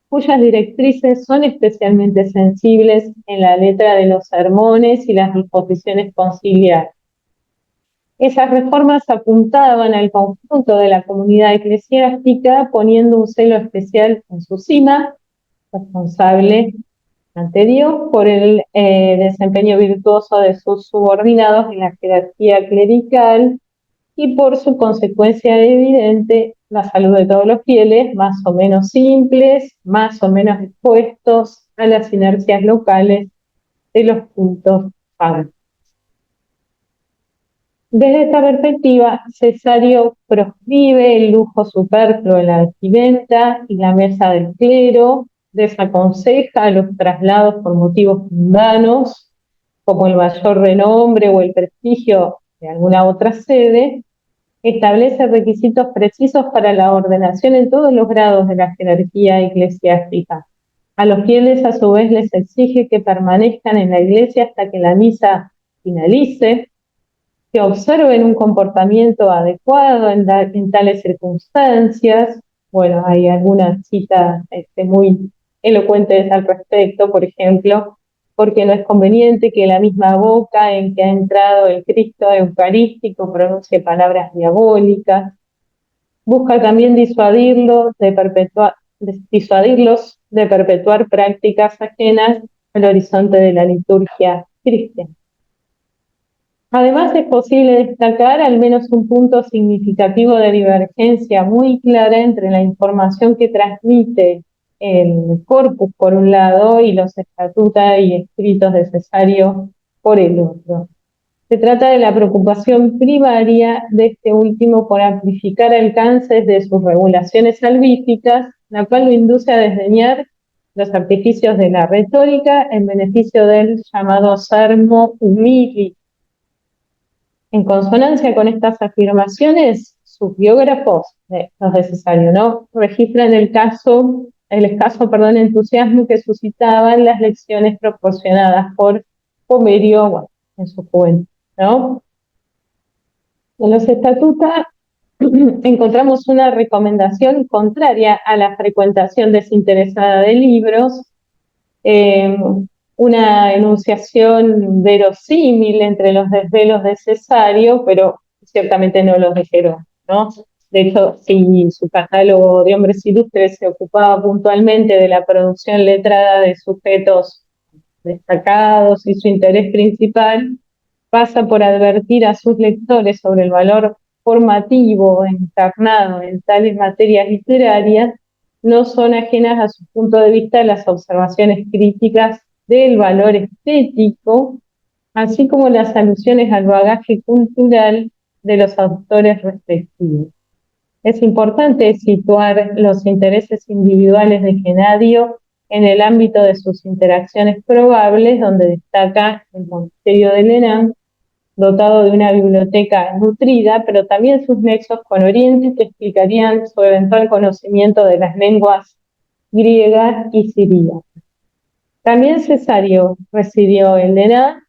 cuyas directrices son especialmente sensibles en la letra de los sermones y las disposiciones conciliares. Esas reformas apuntaban al conjunto de la comunidad eclesiástica, poniendo un celo especial en su cima, responsable ante Dios por el desempeño virtuoso de sus subordinados en la jerarquía clerical, y por su consecuencia evidente, la salud de todos los fieles, más o menos simples, más o menos expuestos a las inercias locales de los cultos paganos. Desde esta perspectiva, Cesario proscribe el lujo superfluo en la vestimenta y la mesa del clero, desaconseja los traslados por motivos mundanos, como el mayor renombre o el prestigio de alguna otra sede, establece requisitos precisos para la ordenación en todos los grados de la jerarquía eclesiástica. A los fieles, a su vez, les exige que permanezcan en la iglesia hasta que la misa finalice, que observen un comportamiento adecuado en tales circunstancias. Bueno, hay algunas citas muy elocuentes al respecto, por ejemplo, porque no es conveniente que la misma boca en que ha entrado el Cristo eucarístico pronuncie palabras diabólicas. Busca también disuadirlos de perpetuar prácticas ajenas al horizonte de la liturgia cristiana. Además, es posible destacar al menos un punto significativo de divergencia muy clara entre la información que transmite el corpus por un lado y los estatutos y escritos de Cesario por el otro. Se trata de la preocupación primaria de este último por amplificar alcances de sus regulaciones salvíficas, la cual lo induce a desdeñar los artificios de la retórica en beneficio del llamado sermo humili. En consonancia con estas afirmaciones, sus biógrafos, los de Cesario, ¿no?, registran el escaso, entusiasmo que suscitaban las lecciones proporcionadas por Homerio, bueno, en su juventud, ¿no? En los estatutos encontramos una recomendación contraria a la frecuentación desinteresada de libros, una enunciación verosímil entre los desvelos de Cesario, pero ciertamente no los dijeron, ¿no? De hecho, si su catálogo de hombres ilustres se ocupaba puntualmente de la producción letrada de sujetos destacados y su interés principal pasa por advertir a sus lectores sobre el valor formativo encarnado en tales materias literarias, no son ajenas a su punto de vista las observaciones críticas del valor estético, así como las alusiones al bagaje cultural de los autores respectivos. Es importante situar los intereses individuales de Genadio en el ámbito de sus interacciones probables, donde destaca el monasterio de Lenán, dotado de una biblioteca nutrida, pero también sus nexos con Oriente que explicarían su eventual conocimiento de las lenguas griegas y siríacas. También Cesario residió en Lenán,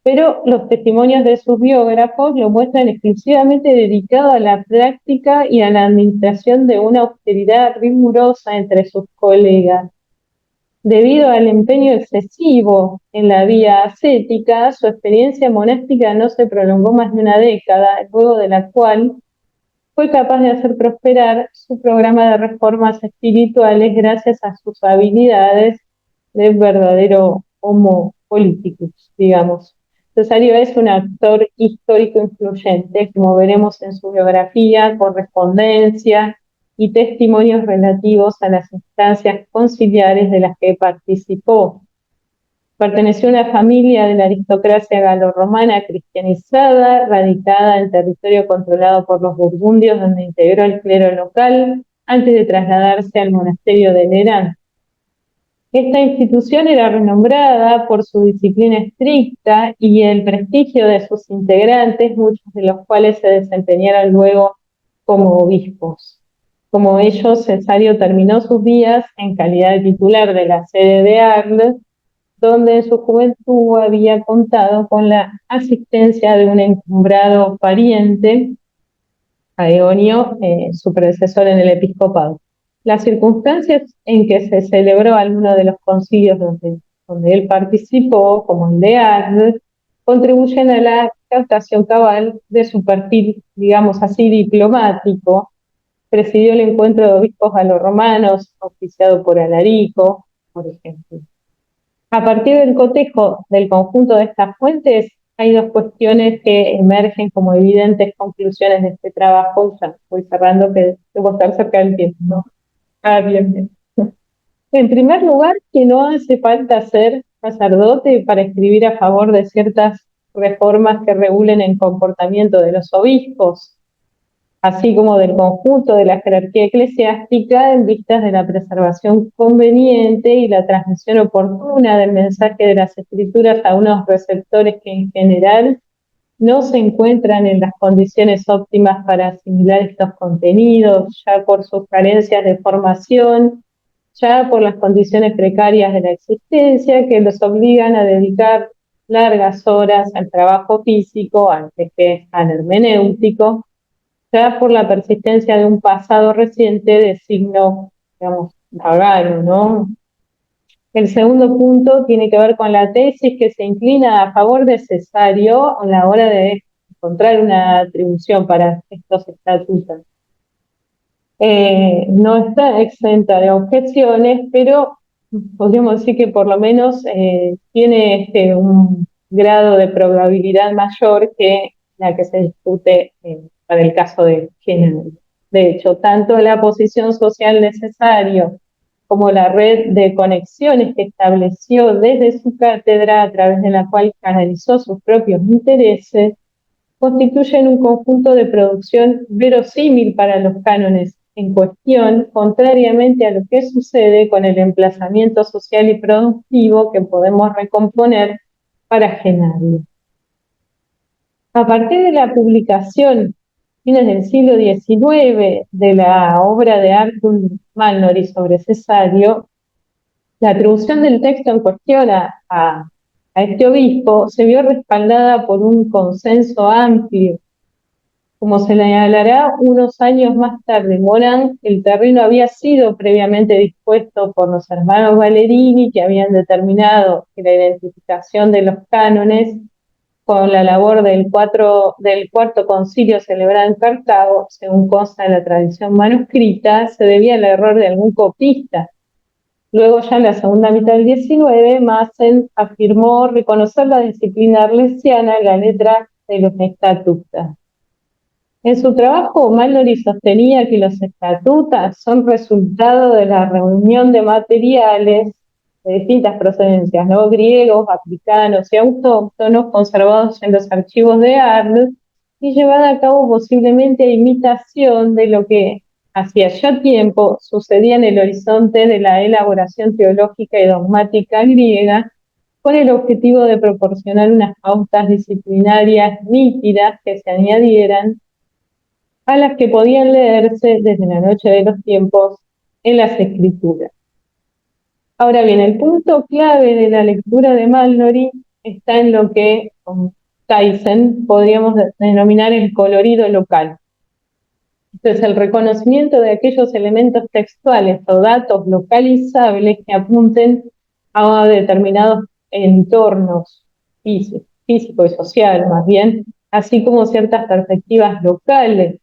pero los testimonios de sus biógrafos lo muestran exclusivamente dedicado a la práctica y a la administración de una austeridad rigurosa entre sus colegas. Debido al empeño excesivo en la vía ascética, su experiencia monástica no se prolongó más de una década, luego de la cual fue capaz de hacer prosperar su programa de reformas espirituales gracias a sus habilidades de verdadero homo politicus, digamos. Cesario es un actor histórico influyente, como veremos en su biografía, correspondencia y testimonios relativos a las instancias conciliares de las que participó. Perteneció a una familia de la aristocracia galorromana cristianizada, radicada en territorio controlado por los burgundios, donde integró el clero local antes de trasladarse al monasterio de Lerán. Esta institución era renombrada por su disciplina estricta y el prestigio de sus integrantes, muchos de los cuales se desempeñaron luego como obispos. Como ellos, Cesario terminó sus días en calidad de titular de la sede de Arles, donde en su juventud había contado con la asistencia de un encumbrado pariente, Aeonio, su predecesor en el episcopado. Las circunstancias en que se celebró alguno de los concilios donde él participó, como el de Arles, contribuyen a la captación cabal de su perfil, digamos así, diplomático. Presidió el encuentro de obispos galorromanos, auspiciado por Alarico, por ejemplo. A partir del cotejo del conjunto de estas fuentes, hay dos cuestiones que emergen como evidentes conclusiones de este trabajo. Ya voy cerrando, que debo estar cerca del tiempo, ¿no? Bien. En primer lugar, que no hace falta ser sacerdote para escribir a favor de ciertas reformas que regulen el comportamiento de los obispos, así como del conjunto de la jerarquía eclesiástica, en vistas de la preservación conveniente y la transmisión oportuna del mensaje de las Escrituras a unos receptores que en general no se encuentran en las condiciones óptimas para asimilar estos contenidos, ya por sus carencias de formación, ya por las condiciones precarias de la existencia que los obligan a dedicar largas horas al trabajo físico antes que al hermenéutico, ya por la persistencia de un pasado reciente de signo, digamos, pagano, ¿no? El segundo punto tiene que ver con la tesis que se inclina a favor de Cesario a la hora de encontrar una atribución para estos estatutos. No está exenta de objeciones, pero podríamos decir que por lo menos tiene un grado de probabilidad mayor que la que se discute para el caso de Genadio. De hecho, tanto la posición social de Cesario como la red de conexiones que estableció desde su cátedra, a través de la cual canalizó sus propios intereses, constituyen un conjunto de producción verosímil para los cánones en cuestión, contrariamente a lo que sucede con el emplazamiento social y productivo que podemos recomponer para generarlo. A partir de la publicación, fines del siglo XIX, de la obra de Arthur Mallory sobre Cesario, la atribución del texto en cuestión a este obispo se vio respaldada por un consenso amplio. Como se señalará unos años más tarde, Morán, el terreno había sido previamente dispuesto por los hermanos Valerini, que habían determinado que la identificación de los cánones con la labor del cuarto concilio celebrado en Cartago, según consta de la tradición manuscrita, se debía al error de algún copista. Luego, ya en la segunda mitad del XIX, Maassen afirmó reconocer la disciplina arlesiana en la letra de los estatutas. En su trabajo, Mallory sostenía que los estatutas son resultado de la reunión de materiales de distintas procedencias, ¿no? Griegos, africanos y autóctonos, conservados en los archivos de Arles y llevada a cabo posiblemente a imitación de lo que hacía ya tiempo sucedía en el horizonte de la elaboración teológica y dogmática griega, con el objetivo de proporcionar unas pautas disciplinarias nítidas que se añadieran a las que podían leerse desde la noche de los tiempos en las escrituras. Ahora bien, el punto clave de la lectura de Mallory está en lo que con Tyson podríamos denominar el colorido local. Esto es el reconocimiento de aquellos elementos textuales o datos localizables que apunten a determinados entornos físico y social, más bien, así como ciertas perspectivas locales.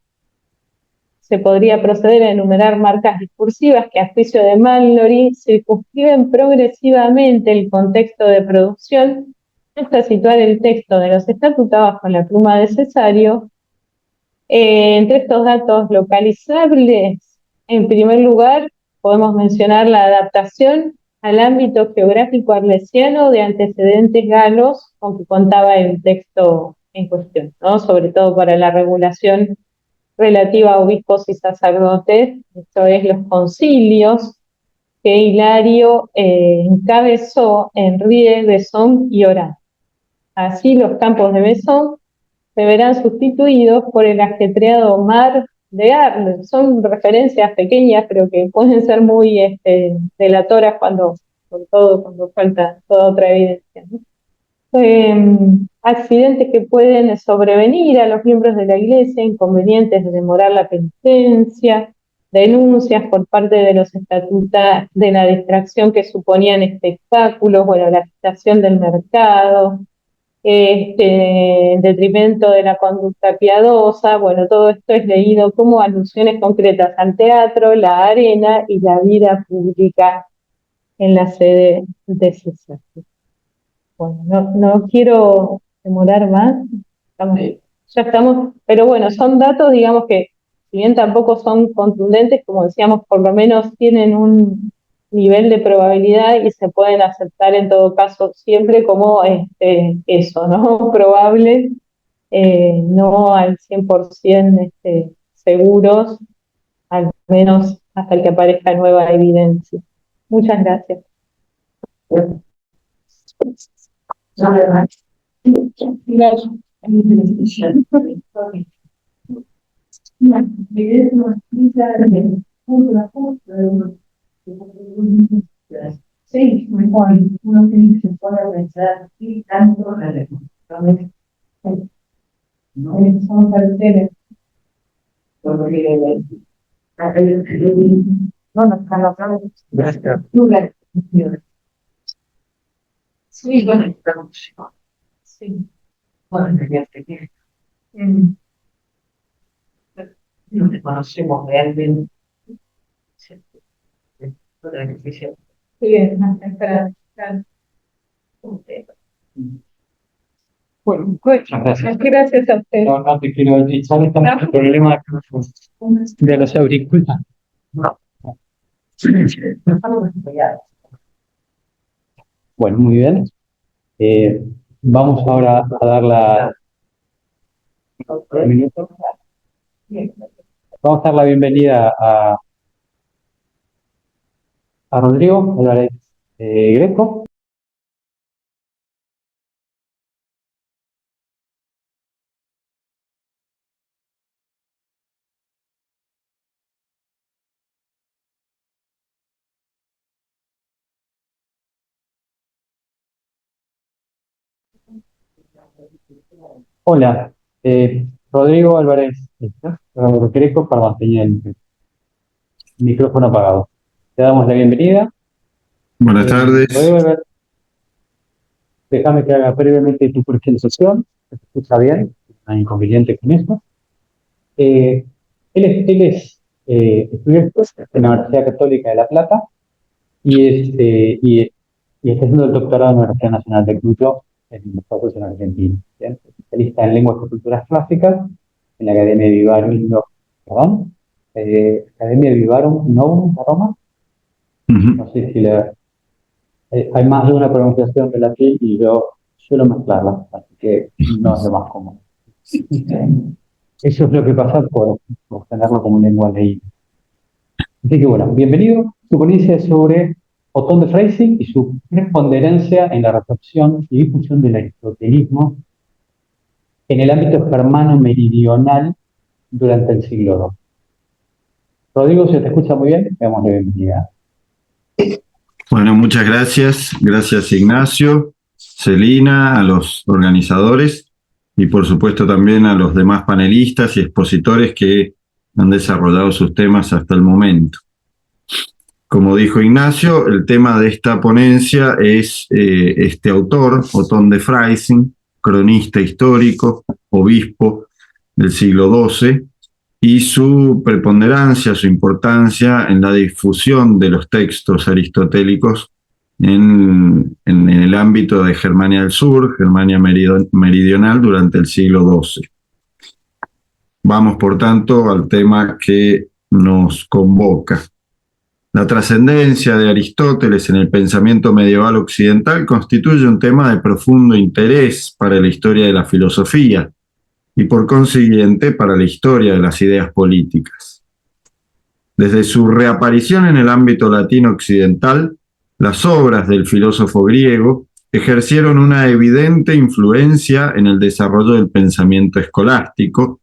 Se podría proceder a enumerar marcas discursivas que, a juicio de Mallory, circunscriben progresivamente el contexto de producción hasta situar el texto de los estatutados con la pluma de Cesario. Entre estos datos localizables, en primer lugar, podemos mencionar la adaptación al ámbito geográfico arlesiano de antecedentes galos con que contaba el texto en cuestión, ¿no? Sobre todo para la regulación relativa a obispos y sacerdotes, esto es los concilios que Hilario encabezó en Rie, Besón y Orán. Así los campos de Besón se verán sustituidos por el ajetreado mar de Arles. Son referencias pequeñas, pero que pueden ser muy delatoras sobre todo cuando falta toda otra evidencia, ¿no? Accidentes que pueden sobrevenir a los miembros de la Iglesia, inconvenientes de demorar la penitencia, denuncias por parte de los estatutos de la distracción que suponían espectáculos, bueno, la agitación del mercado, en detrimento de la conducta piadosa. Bueno, todo esto es leído como alusiones concretas al teatro, la arena y la vida pública en la sede de César. Bueno, no quiero demorar más, ya estamos, pero bueno, son datos, digamos que, si bien tampoco son contundentes, como decíamos, por lo menos tienen un nivel de probabilidad y se pueden aceptar en todo caso siempre como eso, ¿no? Probable, no al 100% seguros, al menos hasta que aparezca nueva evidencia. Muchas gracias. Gracias. Sí, mejor, uno tiene que se pueda pensar y tanto la recomendaciones son carteles. No, no, gracias. Sí, bueno, sí. Bueno, no te conocemos realmente. Sí, bien, gracias. Bueno, muchas gracias. Gracias a usted. No te quiero echar, estamos con el problema de los auriculares. No. Bueno, muy bien. Vamos ahora a dar la... ¿Un minuto? Vamos a dar la bienvenida a Rodrigo Álvarez Greco. Hola, Rodrigo Álvarez Greco para mantener el micrófono apagado. Te damos la bienvenida. Buenas tardes. Rodrigo Álvarez, déjame que haga brevemente tu presentación. ¿Se escucha bien? No hay inconveniente con eso. Él es estudiante en la Universidad Católica de La Plata y está haciendo el doctorado en la Universidad Nacional de Cuyo, en los Estados en Argentina. ¿Bien? Especialista en lenguas y culturas clásicas en la Academia de Vivarum, Academia de Vivarum Novum de Roma. No sé si hay más de una pronunciación de latín y yo suelo mezclarla, así que no es lo más común. Eso es lo que pasa por tenerlo como lengua leída. Así que bueno, bienvenido. Su ponencia es sobre Otón de Freising y su preponderancia en la recepción y difusión del aristotelismo en el ámbito germano-meridional durante el siglo II. Rodrigo, si te escucha muy bien, te damos la bienvenida. Bueno, muchas gracias. Gracias, Ignacio, Celina, a los organizadores y por supuesto también a los demás panelistas y expositores que han desarrollado sus temas hasta el momento. Como dijo Ignacio, el tema de esta ponencia es este autor, Otón de Freising, cronista histórico, obispo del siglo XII, y su preponderancia, su importancia en la difusión de los textos aristotélicos en el ámbito de Germania del Sur, Germania Meridional durante el siglo XII. Vamos, por tanto, al tema que nos convoca. La trascendencia de Aristóteles en el pensamiento medieval occidental constituye un tema de profundo interés para la historia de la filosofía y por consiguiente para la historia de las ideas políticas. Desde su reaparición en el ámbito latino occidental, las obras del filósofo griego ejercieron una evidente influencia en el desarrollo del pensamiento escolástico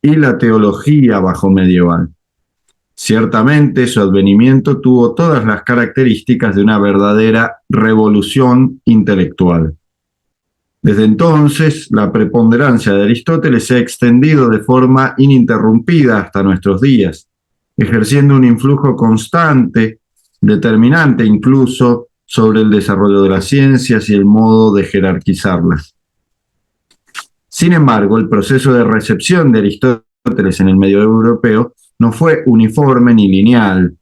y la teología bajomedieval. Ciertamente, su advenimiento tuvo todas las características de una verdadera revolución intelectual. Desde entonces, la preponderancia de Aristóteles se ha extendido de forma ininterrumpida hasta nuestros días, ejerciendo un influjo constante, determinante incluso, sobre el desarrollo de las ciencias y el modo de jerarquizarlas. Sin embargo, el proceso de recepción de Aristóteles en el medio europeo no fue uniforme ni lineal,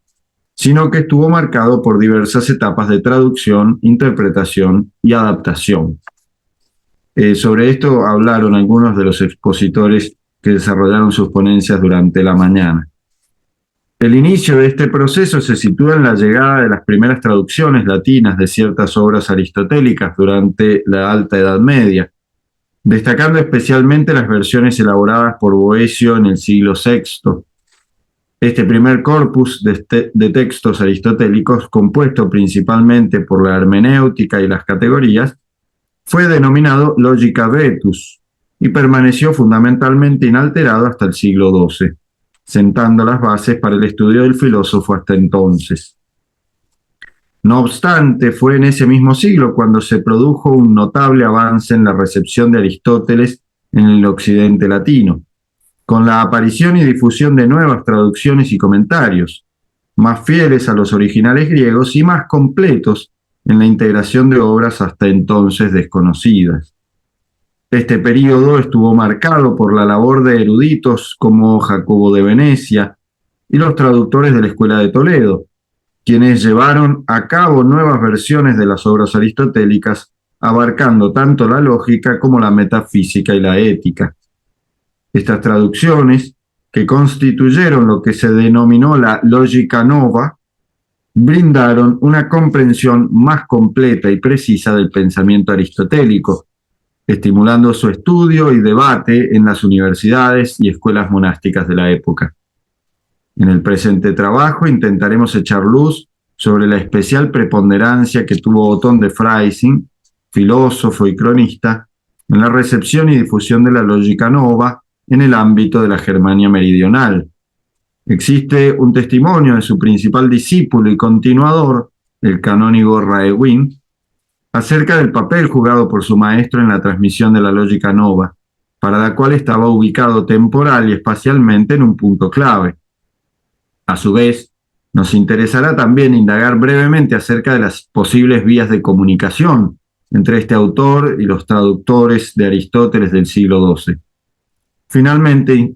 sino que estuvo marcado por diversas etapas de traducción, interpretación y adaptación. Sobre esto hablaron algunos de los expositores que desarrollaron sus ponencias durante la mañana. El inicio de este proceso se sitúa en la llegada de las primeras traducciones latinas de ciertas obras aristotélicas durante la Alta Edad Media, destacando especialmente las versiones elaboradas por Boecio en el siglo VI. Este primer corpus de textos aristotélicos, compuesto principalmente por la hermenéutica y las categorías, fue denominado Logica Vetus y permaneció fundamentalmente inalterado hasta el siglo XII, sentando las bases para el estudio del filósofo hasta entonces. No obstante, fue en ese mismo siglo cuando se produjo un notable avance en la recepción de Aristóteles en el occidente latino, con la aparición y difusión de nuevas traducciones y comentarios, más fieles a los originales griegos y más completos en la integración de obras hasta entonces desconocidas. Este período estuvo marcado por la labor de eruditos como Jacobo de Venecia y los traductores de la Escuela de Toledo, quienes llevaron a cabo nuevas versiones de las obras aristotélicas, abarcando tanto la lógica como la metafísica y la ética. Estas traducciones, que constituyeron lo que se denominó la Logica Nova, brindaron una comprensión más completa y precisa del pensamiento aristotélico, estimulando su estudio y debate en las universidades y escuelas monásticas de la época. En el presente trabajo intentaremos echar luz sobre la especial preponderancia que tuvo Otón de Freising, filósofo y cronista, en la recepción y difusión de la lógica nova en el ámbito de la Germania meridional. Existe un testimonio de su principal discípulo y continuador, el canónigo Raewin, acerca del papel jugado por su maestro en la transmisión de la lógica nova, para la cual estaba ubicado temporal y espacialmente en un punto clave. A su vez, nos interesará también indagar brevemente acerca de las posibles vías de comunicación entre este autor y los traductores de Aristóteles del siglo XII. Finalmente,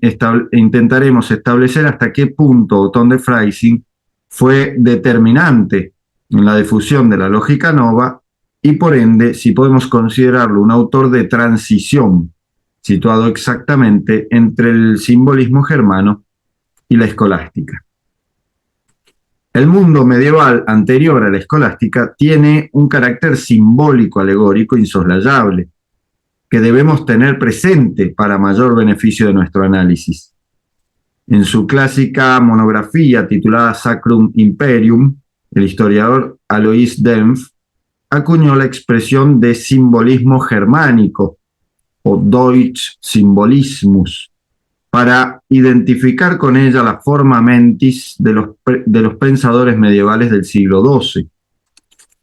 intentaremos establecer hasta qué punto Otón de Freising fue determinante en la difusión de la lógica nova y, por ende, si podemos considerarlo un autor de transición, situado exactamente entre el simbolismo germano y la escolástica. El mundo medieval anterior a la escolástica tiene un carácter simbólico alegórico insoslayable, que debemos tener presente para mayor beneficio de nuestro análisis. En su clásica monografía titulada Sacrum Imperium, el historiador Alois Dempf acuñó la expresión de simbolismo germánico o Deutsch Symbolismus para identificar con ella la forma mentis de los pensadores medievales del siglo XII.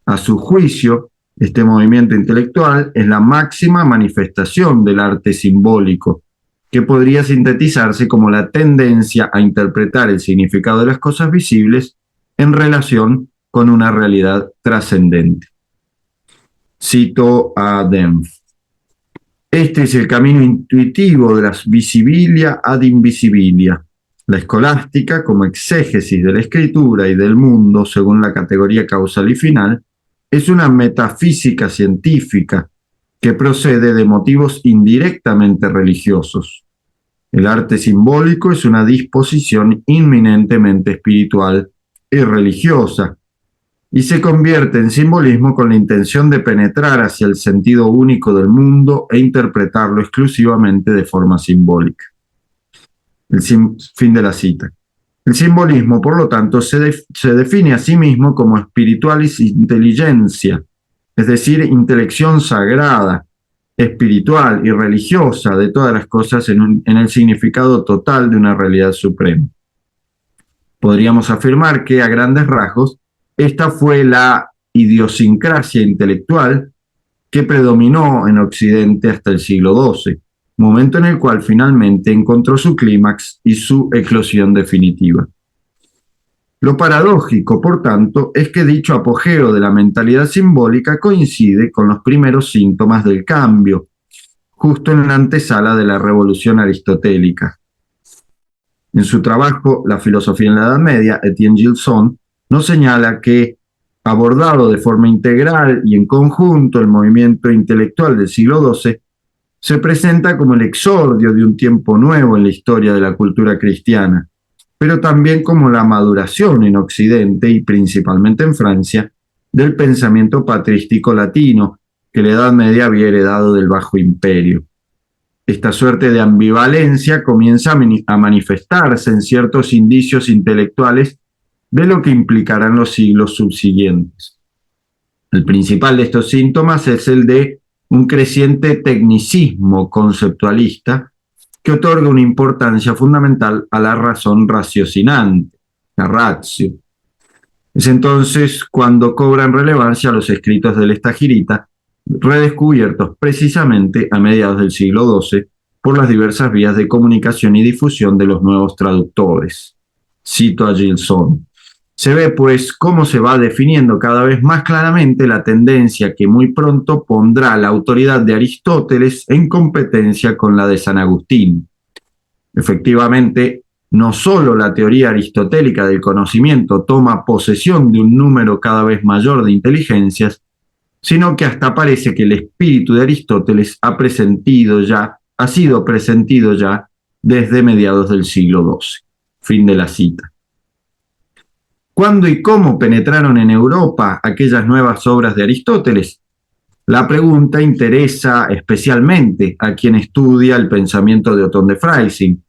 A su juicio, este movimiento intelectual es la máxima manifestación del arte simbólico, que podría sintetizarse como la tendencia a interpretar el significado de las cosas visibles en relación con una realidad trascendente. Cito a Dempf. Este es el camino intuitivo de las visibilia ad invisibilia. La escolástica, como exégesis de la escritura y del mundo según la categoría causal y final, es una metafísica científica que procede de motivos indirectamente religiosos. El arte simbólico es una disposición inminentemente espiritual y religiosa, y se convierte en simbolismo con la intención de penetrar hacia el sentido único del mundo e interpretarlo exclusivamente de forma simbólica. Fin de la cita. El simbolismo, por lo tanto, se define a sí mismo como spiritualis intelligencia, es decir, intelección sagrada, espiritual y religiosa de todas las cosas en el significado total de una realidad suprema. Podríamos afirmar que, a grandes rasgos, esta fue la idiosincrasia intelectual que predominó en Occidente hasta el siglo XII, momento en el cual finalmente encontró su clímax y su eclosión definitiva. Lo paradójico, por tanto, es que dicho apogeo de la mentalidad simbólica coincide con los primeros síntomas del cambio, justo en la antesala de la revolución aristotélica. En su trabajo La filosofía en la Edad Media, Etienne Gilson nos señala que, abordado de forma integral y en conjunto el movimiento intelectual del siglo XII, se presenta como el exordio de un tiempo nuevo en la historia de la cultura cristiana, pero también como la maduración en Occidente y principalmente en Francia del pensamiento patrístico latino que la Edad Media había heredado del Bajo Imperio. Esta suerte de ambivalencia comienza a manifestarse en ciertos indicios intelectuales de lo que implicarán los siglos subsiguientes. El principal de estos síntomas es el de un creciente tecnicismo conceptualista que otorga una importancia fundamental a la razón raciocinante, la ratio. Es entonces cuando cobran relevancia los escritos del Estagirita, redescubiertos precisamente a mediados del siglo XII por las diversas vías de comunicación y difusión de los nuevos traductores. Cito a Gilson. Se ve, pues, cómo se va definiendo cada vez más claramente la tendencia que muy pronto pondrá la autoridad de Aristóteles en competencia con la de San Agustín. Efectivamente, no solo la teoría aristotélica del conocimiento toma posesión de un número cada vez mayor de inteligencias, sino que hasta parece que el espíritu de Aristóteles ha sido presentido ya desde mediados del siglo XII. Fin de la cita. ¿Cuándo y cómo penetraron en Europa aquellas nuevas obras de Aristóteles? La pregunta interesa especialmente a quien estudia el pensamiento de Otón de Freising,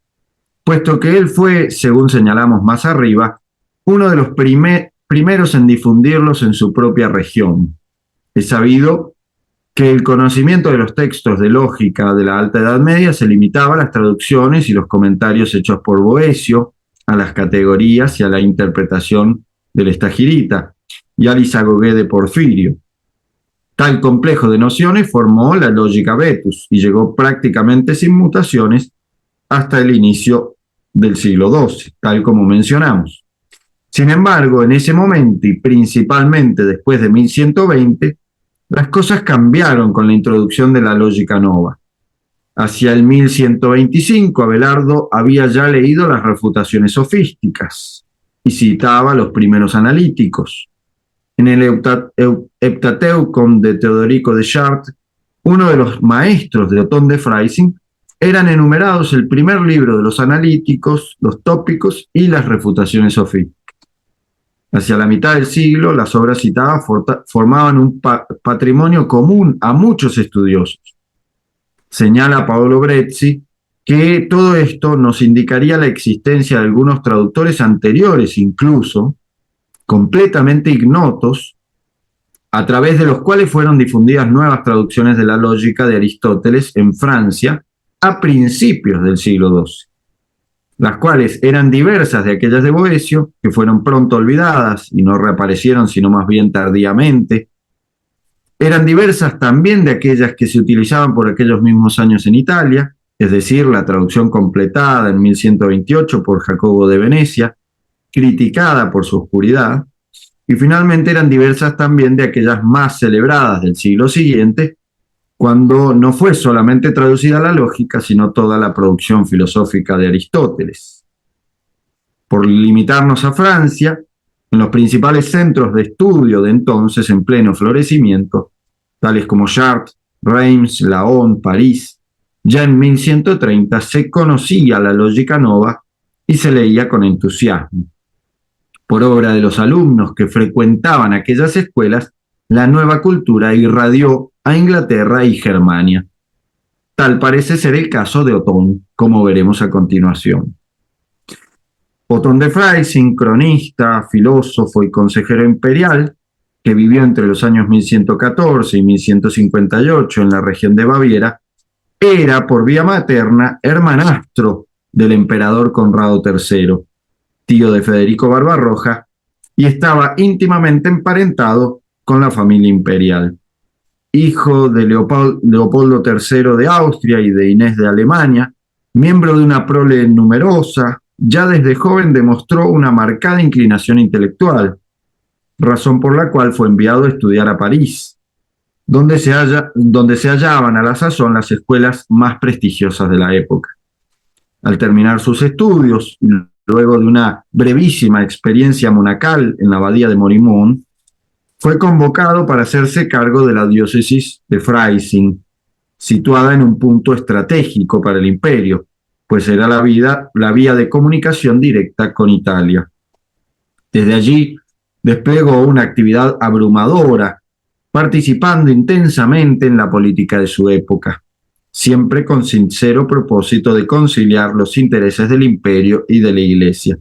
puesto que él fue, según señalamos más arriba, uno de los primeros en difundirlos en su propia región. Es sabido que el conocimiento de los textos de lógica de la Alta Edad Media se limitaba a las traducciones y los comentarios hechos por Boecio, a las categorías y a la interpretación del Estagirita, y al Isagogué de Porfirio. Tal complejo de nociones formó la Logica Vetus y llegó prácticamente sin mutaciones hasta el inicio del siglo XII, tal como mencionamos. Sin embargo, en ese momento y principalmente después de 1120, las cosas cambiaron con la introducción de la Logica Nova. Hacia el 1125, Abelardo había ya leído las refutaciones sofísticas y citaba a los primeros analíticos. En el Heptateucon de Teodorico de Chartres, uno de los maestros de Otón de Freising, eran enumerados el primer libro de los analíticos, los tópicos y las refutaciones sofísticas. Hacia la mitad del siglo, las obras citadas formaban un patrimonio común a muchos estudiosos. Señala Paolo Brezzi que todo esto nos indicaría la existencia de algunos traductores anteriores, incluso completamente ignotos, a través de los cuales fueron difundidas nuevas traducciones de la lógica de Aristóteles en Francia a principios del siglo XII. Las cuales eran diversas de aquellas de Boecio, que fueron pronto olvidadas y no reaparecieron sino más bien tardíamente. Eran diversas también de aquellas que se utilizaban por aquellos mismos años en Italia, es decir, la traducción completada en 1128 por Jacobo de Venecia, criticada por su oscuridad, y finalmente eran diversas también de aquellas más celebradas del siglo siguiente, cuando no fue solamente traducida la lógica, sino toda la producción filosófica de Aristóteles. Por limitarnos a Francia, en los principales centros de estudio de entonces en pleno florecimiento, tales como Chartres, Reims, Laon, París, ya en 1130 se conocía la Logica Nova y se leía con entusiasmo. Por obra de los alumnos que frecuentaban aquellas escuelas, la nueva cultura irradió a Inglaterra y Germania. Tal parece ser el caso de Otón, como veremos a continuación. Otón de Freising, cronista, filósofo y consejero imperial, que vivió entre los años 1114 y 1158 en la región de Baviera, era por vía materna hermanastro del emperador Conrado III, tío de Federico Barbarroja, y estaba íntimamente emparentado con la familia imperial. Hijo de Leopoldo III de Austria y de Inés de Alemania, miembro de una prole numerosa, ya desde joven demostró una marcada inclinación intelectual, razón por la cual fue enviado a estudiar a París, donde se hallaban a la sazón las escuelas más prestigiosas de la época. Al terminar sus estudios, luego de una brevísima experiencia monacal en la abadía de Morimón, fue convocado para hacerse cargo de la diócesis de Freising, situada en un punto estratégico para el imperio, pues era la vía de comunicación directa con Italia. Desde allí desplegó una actividad abrumadora, participando intensamente en la política de su época, siempre con sincero propósito de conciliar los intereses del imperio y de la Iglesia.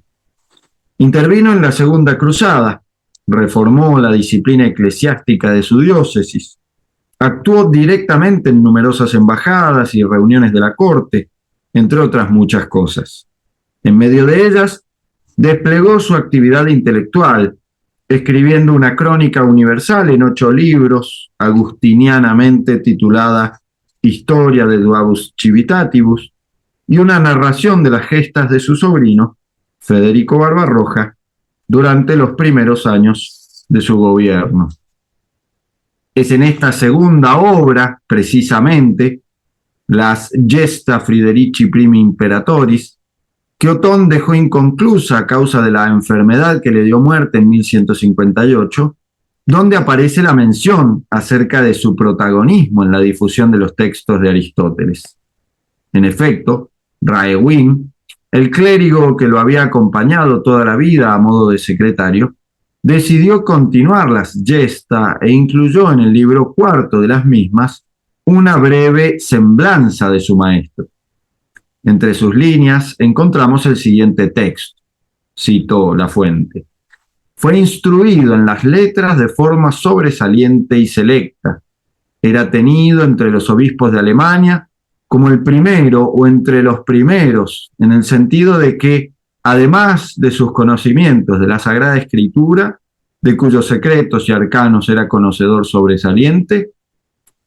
Intervino en la Segunda Cruzada, reformó la disciplina eclesiástica de su diócesis, actuó directamente en numerosas embajadas y reuniones de la corte, entre otras muchas cosas. En medio de ellas, desplegó su actividad intelectual, escribiendo una crónica universal en 8 libros, agustinianamente titulada Historia de Duabus Civitatibus, y una narración de las gestas de su sobrino, Federico Barbarroja, durante los primeros años de su gobierno. Es en esta segunda obra, precisamente, las Gesta Friederici Primi Imperatoris, que Otón dejó inconclusa a causa de la enfermedad que le dio muerte en 1158, donde aparece la mención acerca de su protagonismo en la difusión de los textos de Aristóteles. En efecto, Raewin, el clérigo que lo había acompañado toda la vida a modo de secretario, decidió continuar las Gesta e incluyó en el libro 4 de las mismas una breve semblanza de su maestro. Entre sus líneas encontramos el siguiente texto. Cito la fuente. Fue instruido en las letras de forma sobresaliente y selecta. Era tenido entre los obispos de Alemania como el primero o entre los primeros, en el sentido de que, además de sus conocimientos de la Sagrada Escritura, de cuyos secretos y arcanos era conocedor sobresaliente,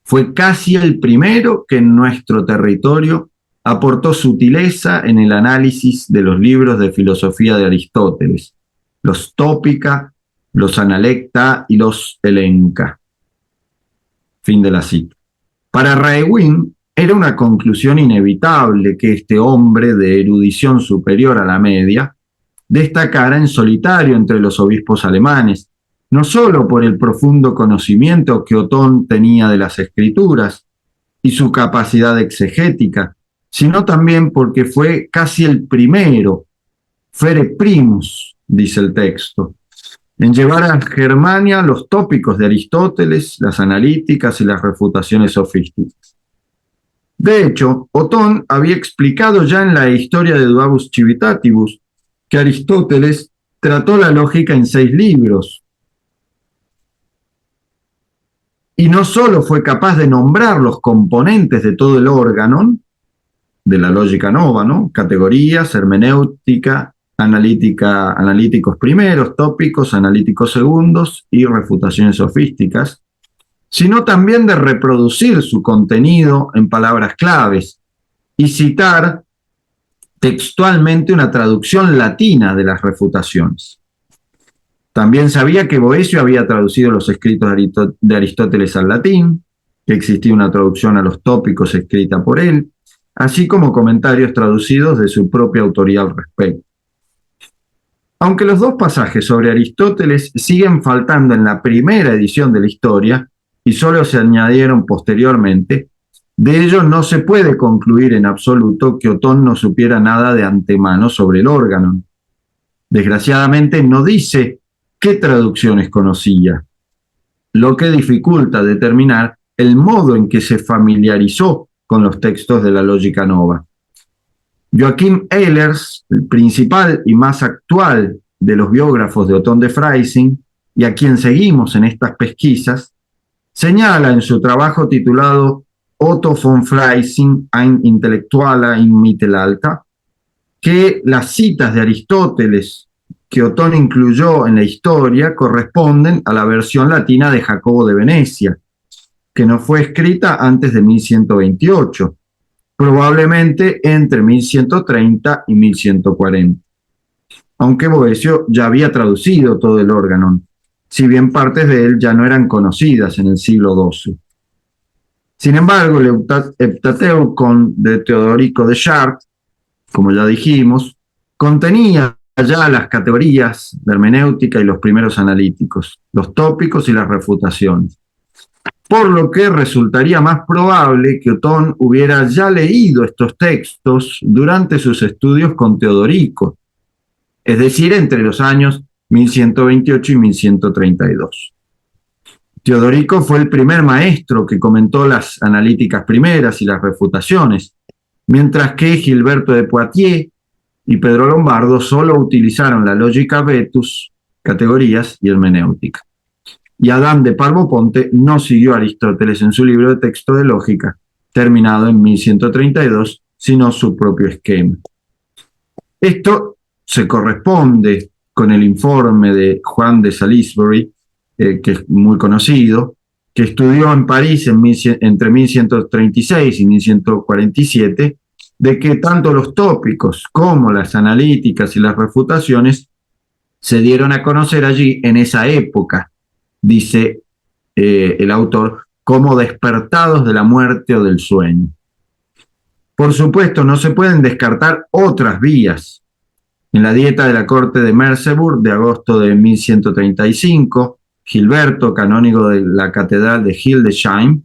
fue casi el primero que en nuestro territorio aportó sutileza en el análisis de los libros de filosofía de Aristóteles, los Tópica, los Analecta y los Elenca. Fin de la cita. Para Raewyn era una conclusión inevitable que este hombre de erudición superior a la media destacara en solitario entre los obispos alemanes, no solo por el profundo conocimiento que Otón tenía de las escrituras y su capacidad exegética, sino también porque fue casi el primero, fere primus, dice el texto, en llevar a Germania los tópicos de Aristóteles, las analíticas y las refutaciones sofísticas. De hecho, Otón había explicado ya en la Historia de Duabus Civitatibus que Aristóteles trató la lógica en 6 libros, y no solo fue capaz de nombrar los componentes de todo el órganon de la lógica nova, ¿no? Categorías, hermenéutica, analíticos primeros, tópicos, analíticos segundos y refutaciones sofísticas, sino también de reproducir su contenido en palabras claves y citar textualmente una traducción latina de las refutaciones. También sabía que Boecio había traducido los escritos de Aristóteles al latín, que existía una traducción a los tópicos escrita por él, así como comentarios traducidos de su propia autoría al respecto. Aunque los 2 pasajes sobre Aristóteles siguen faltando en la primera edición de la Historia y solo se añadieron posteriormente, de ello no se puede concluir en absoluto que Otón no supiera nada de antemano sobre el órgano. Desgraciadamente no dice qué traducciones conocía, lo que dificulta determinar el modo en que se familiarizó con los textos de la lógica nova. Joachim Ehlers, el principal y más actual de los biógrafos de Otón de Freising, y a quien seguimos en estas pesquisas, señala en su trabajo titulado Otto von Freising, ein Intellektualer im Mittelalter, que las citas de Aristóteles que Otón incluyó en la Historia corresponden a la versión latina de Jacobo de Venecia, que no fue escrita antes de 1128, probablemente entre 1130 y 1140. Aunque Boecio ya había traducido todo el órganon, si bien partes de él ya no eran conocidas en el siglo XII. Sin embargo, el Heptateucon de Teodorico de Chartres, como ya dijimos, contenía ya las categorías de hermenéutica y los primeros analíticos, los tópicos y las refutaciones. Por lo que resultaría más probable que Otón hubiera ya leído estos textos durante sus estudios con Teodorico, es decir, entre los años 1128 y 1132. Teodorico fue el primer maestro que comentó las analíticas primeras y las refutaciones, mientras que Gilberto de Poitiers y Pedro Lombardo solo utilizaron la lógica vetus, categorías y hermenéutica. Y Adán de Parvoponte no siguió a Aristóteles en su libro de texto de lógica, terminado en 1132, sino su propio esquema. Esto se corresponde con el informe de Juan de Salisbury, que es muy conocido, que estudió en París entre 1136 y 1147, de que tanto los tópicos como las analíticas y las refutaciones se dieron a conocer allí en esa época, dice el autor, como despertados de la muerte o del sueño. Por supuesto, no se pueden descartar otras vías. En la dieta de la corte de Merseburg de agosto de 1135, Gilberto, canónigo de la catedral de Hildesheim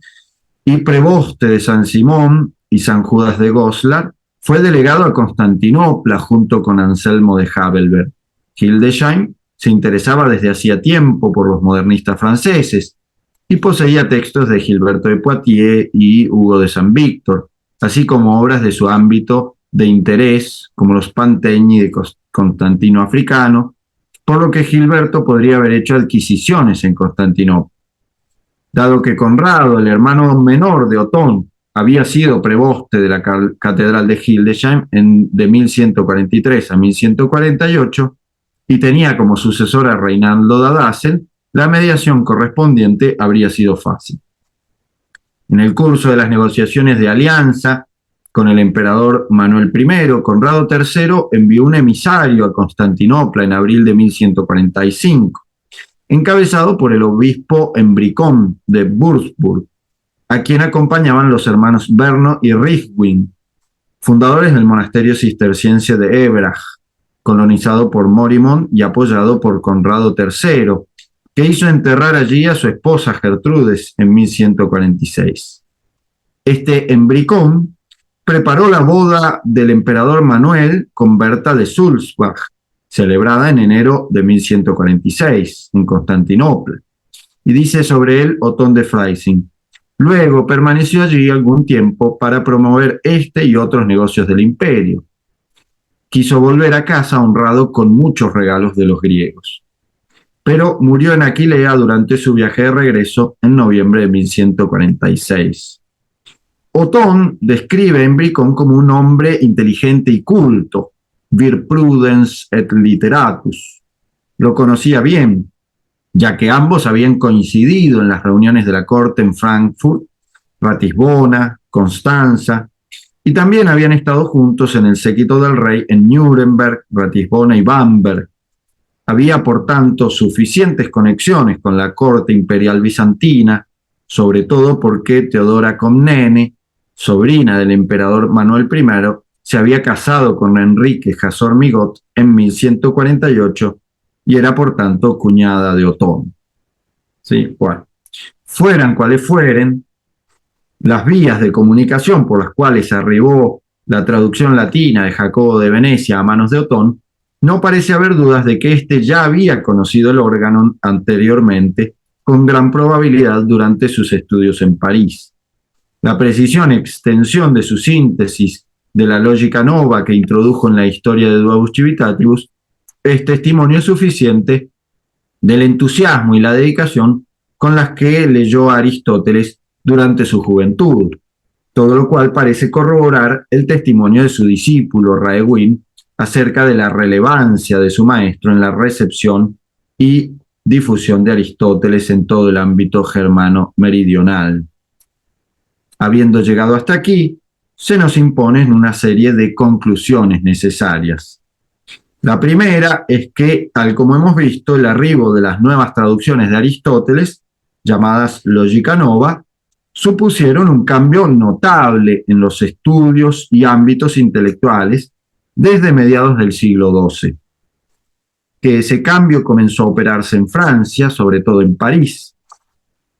y preboste de San Simón y San Judas de Goslar, fue delegado a Constantinopla junto con Anselmo de Havelberg. Hildesheim se interesaba desde hacía tiempo por los modernistas franceses y poseía textos de Gilberto de Poitiers y Hugo de San Víctor, así como obras de su ámbito de interés, como los Pantegni de Constantino Africano, por lo que Gilberto podría haber hecho adquisiciones en Constantinopla. Dado que Conrado, el hermano menor de Otón, había sido preboste de la catedral de Hildesheim de 1143 a 1148 y tenía como sucesor a Reinaldo de Dassel, la mediación correspondiente habría sido fácil. En el curso de las negociaciones de alianza con el emperador Manuel I, Conrado III envió un emisario a Constantinopla en abril de 1145, encabezado por el obispo Embricón de Würzburg, a quien acompañaban los hermanos Berno y Richwin, fundadores del monasterio cisterciense de Ebrach, colonizado por Morimond y apoyado por Conrado III, que hizo enterrar allí a su esposa Gertrudes en 1146. Este Embricón preparó la boda del emperador Manuel con Berta de Sulzbach, celebrada en enero de 1146 en Constantinopla, y dice sobre él Otón de Freising: luego permaneció allí algún tiempo para promover este y otros negocios del imperio. Quiso volver a casa honrado con muchos regalos de los griegos, pero murió en Aquilea durante su viaje de regreso en noviembre de 1146. Otón describe a Embricón como un hombre inteligente y culto, vir prudens et literatus. Lo conocía bien, ya que ambos habían coincidido en las reuniones de la corte en Frankfurt, Ratisbona, Constanza, y también habían estado juntos en el séquito del rey en Nuremberg, Ratisbona y Bamberg. Había, por tanto, suficientes conexiones con la corte imperial bizantina, sobre todo porque Teodora Comnene, sobrina del emperador Manuel I, se había casado con Enrique Jasormigot en 1148 y era, por tanto, cuñada de Otón. ¿Sí? Bueno, fueran cuales fueren, las vías de comunicación por las cuales arribó la traducción latina de Jacobo de Venecia a manos de Otón, no parece haber dudas de que éste ya había conocido el órgano anteriormente, con gran probabilidad durante sus estudios en París. La precisión y extensión de su síntesis de la Logica Nova que introdujo en la historia de Duabus Civitatibus es testimonio suficiente del entusiasmo y la dedicación con las que leyó a Aristóteles durante su juventud, todo lo cual parece corroborar el testimonio de su discípulo Raewin acerca de la relevancia de su maestro en la recepción y difusión de Aristóteles en todo el ámbito germano meridional. Habiendo llegado hasta aquí, se nos imponen una serie de conclusiones necesarias. La primera es que, tal como hemos visto, el arribo de las nuevas traducciones de Aristóteles, llamadas Logica Nova, supusieron un cambio notable en los estudios y ámbitos intelectuales desde mediados del siglo XII. Que ese cambio comenzó a operarse en Francia, sobre todo en París,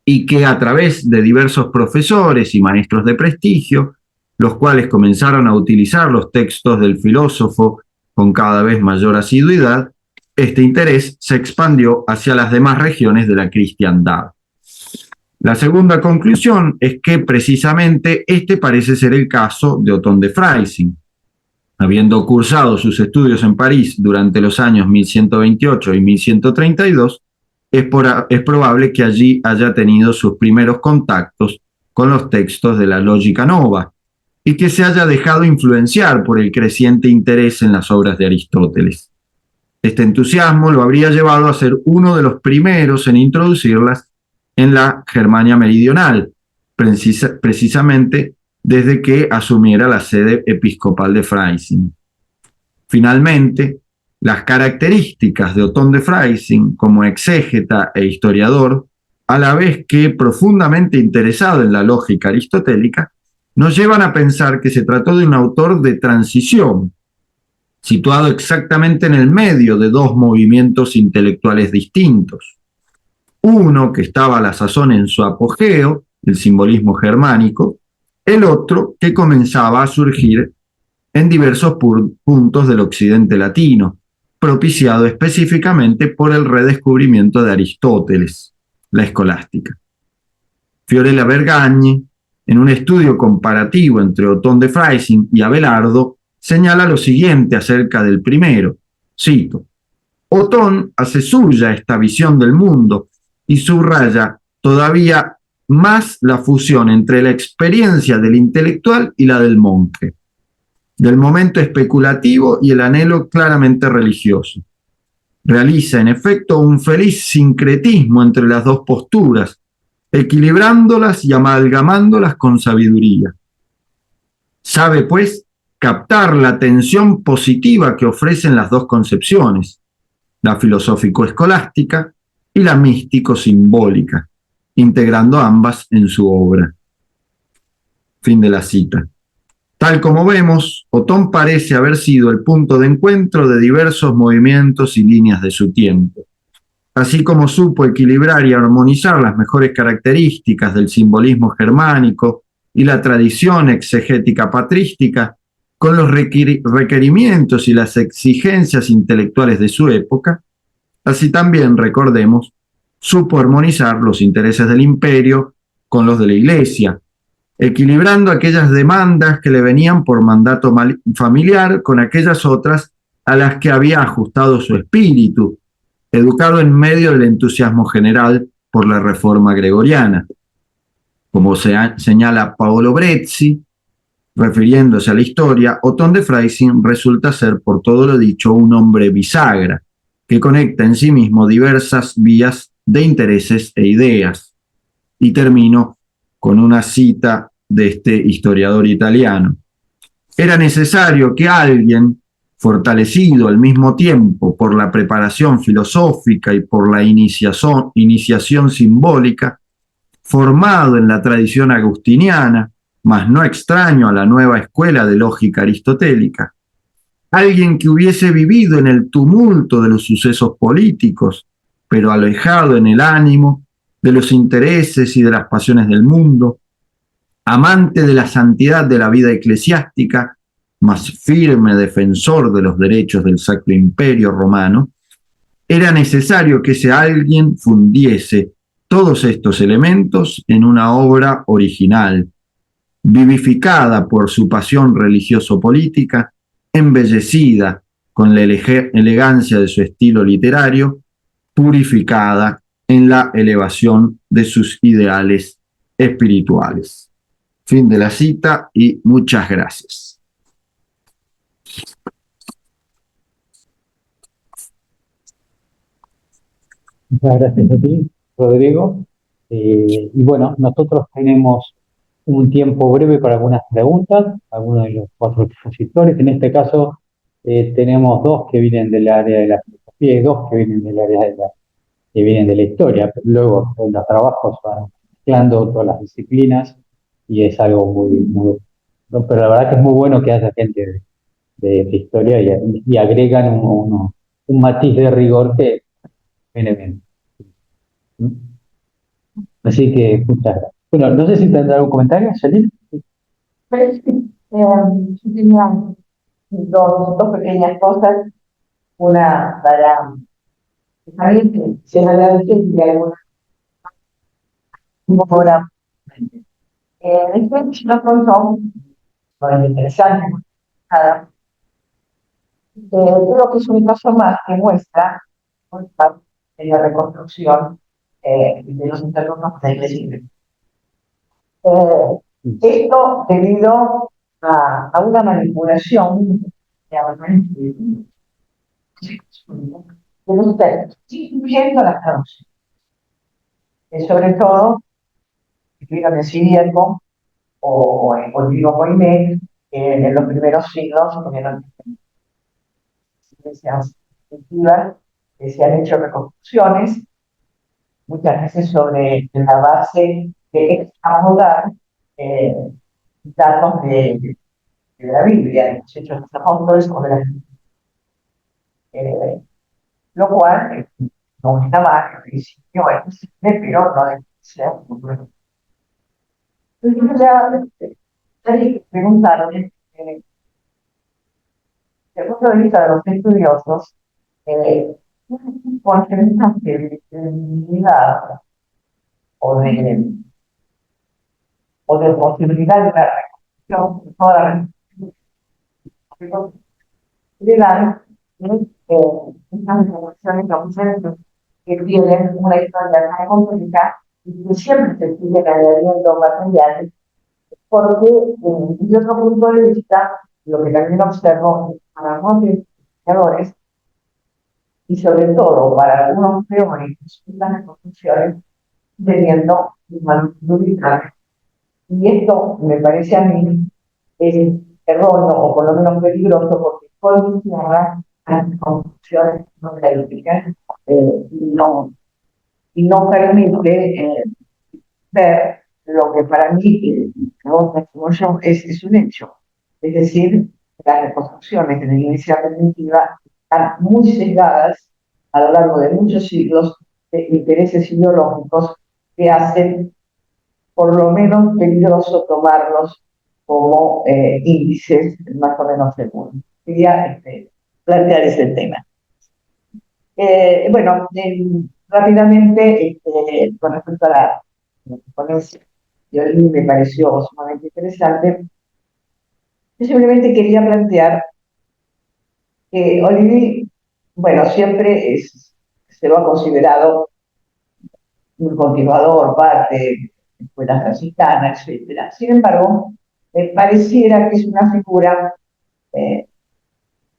y que a través de diversos profesores y maestros de prestigio, los cuales comenzaron a utilizar los textos del filósofo con cada vez mayor asiduidad, este interés se expandió hacia las demás regiones de la cristiandad. La segunda conclusión es que precisamente este parece ser el caso de Otón de Freising. Habiendo cursado sus estudios en París durante los años 1128 y 1132, es probable que allí haya tenido sus primeros contactos con los textos de la Logica Nova y que se haya dejado influenciar por el creciente interés en las obras de Aristóteles. Este entusiasmo lo habría llevado a ser uno de los primeros en introducirlas en la Germania meridional, precisamente desde que asumiera la sede episcopal de Freising. Finalmente, las características de Otón de Freising como exégeta e historiador, a la vez que profundamente interesado en la lógica aristotélica, nos llevan a pensar que se trató de un autor de transición, situado exactamente en el medio de dos movimientos intelectuales distintos. Uno que estaba a la sazón en su apogeo, el simbolismo germánico, el otro que comenzaba a surgir en diversos puntos del occidente latino, propiciado específicamente por el redescubrimiento de Aristóteles, la escolástica. Fiorella Bergagni, en un estudio comparativo entre Otón de Freising y Abelardo, señala lo siguiente acerca del primero. Cito: Otón hace suya esta visión del mundo y subraya todavía más la fusión entre la experiencia del intelectual y la del monje, del momento especulativo y el anhelo claramente religioso. Realiza, en efecto, un feliz sincretismo entre las dos posturas, equilibrándolas y amalgamándolas con sabiduría. Sabe, pues, captar la tensión positiva que ofrecen las dos concepciones, la filosófico-escolástica y la místico-simbólica, integrando ambas en su obra. Fin de la cita. Tal como vemos, Otón parece haber sido el punto de encuentro de diversos movimientos y líneas de su tiempo, así como supo equilibrar y armonizar las mejores características del simbolismo germánico y la tradición exegética patrística con los requerimientos y las exigencias intelectuales de su época. Así también, recordemos, supo armonizar los intereses del imperio con los de la Iglesia, equilibrando aquellas demandas que le venían por mandato familiar con aquellas otras a las que había ajustado su espíritu, educado en medio del entusiasmo general por la reforma gregoriana. Como señala Paolo Brezzi, refiriéndose a la historia, Otón de Freising resulta ser, por todo lo dicho, un hombre bisagra, que conecta en sí mismo diversas vías de intereses e ideas. Y termino con una cita de este historiador italiano. Era necesario que alguien, fortalecido al mismo tiempo por la preparación filosófica y por la iniciación simbólica, formado en la tradición agustiniana, mas no extraño a la nueva escuela de lógica aristotélica, alguien que hubiese vivido en el tumulto de los sucesos políticos, pero alejado en el ánimo de los intereses y de las pasiones del mundo, amante de la santidad de la vida eclesiástica, mas firme defensor de los derechos del Sacro Imperio Romano, era necesario que ese alguien fundiese todos estos elementos en una obra original, vivificada por su pasión religioso-política, embellecida con la elegancia de su estilo literario, purificada en la elevación de sus ideales espirituales. Fin de la cita y muchas gracias. Muchas gracias a ti, Rodrigo. Y bueno, nosotros tenemos un tiempo breve para algunas preguntas, algunos de los cuatro expositores. En este caso, tenemos dos que vienen del área de la filosofía y dos que vienen del área que vienen de la historia. Luego, en los trabajos van mezclando todas las disciplinas y es algo muy, no, pero la verdad que es muy bueno que haya gente de historia y agregan un matiz de rigor que viene bien. Así que muchas gracias. Bueno, no sé si tendrá algún comentario, Celina. Pues, yo tenía dos pequeñas cosas. Una para saber que se agradece de alguna hora. Después nos contó, muy interesante, creo que es un caso más que muestra en la reconstrucción de los internos de la iglesia. Esto debido a una manipulación de los textos, incluyendo las traducciones. Sobre todo, escribieron en siríaco o en griego koiné, en los primeros siglos tuvieron iglesias primitivas que se han hecho reconstrucciones, muchas veces sobre la base de extrapodar datos de la Biblia, de los Hechos de los Apóstoles o de la lo cual no está mal, en principio es simple, pero no debe ser muy bueno. Entonces ya preguntaron, desde el punto de vista de los estudiosos, un porcentaje de credibilidad o de posibilidad de la reconstrucción de toda la llegar estas informaciones que tienen una historia tan compleja y que siempre se siguen añadiendo materiales, porque desde otro punto de vista, lo que también observo para muchos investigadores y sobre todo para algunos teóricos, las reconstrucciones teniendo manipuladas. Y esto me parece a mí erróneo o por lo menos peligroso porque condiciona las construcciones no geológicas y no permite ver lo que para mí, es un hecho. Es decir, las reconstrucciones de la iglesia primitiva están muy sesgadas a lo largo de muchos siglos de intereses ideológicos que hacen por lo menos peligroso tomarlos como índices más o menos seguros. Quería plantear ese tema. Bueno, rápidamente, con respecto a la ponencia de hoy, me pareció sumamente interesante. Yo simplemente quería plantear que Olivier, bueno, siempre se lo ha considerado un continuador, parte de la escuela franciscana, etcétera. Sin embargo, pareciera que es una figura,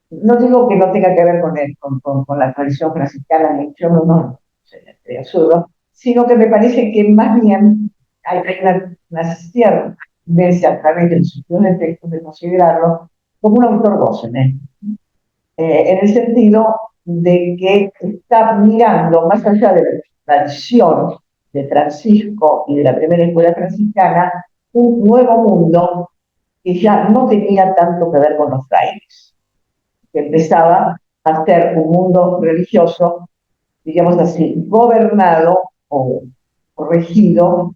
no digo que no tenga que ver con la tradición franciscana, yo no, sería absurdo, sino que me parece que más bien hay una cierta tendencia a través de los estudios de texto de considerarlo como un autor docente, en el sentido de que está mirando más allá de la tradición de Francisco y de la primera escuela franciscana, un nuevo mundo que ya no tenía tanto que ver con los frailes, que empezaba a ser un mundo religioso, digamos así, gobernado o regido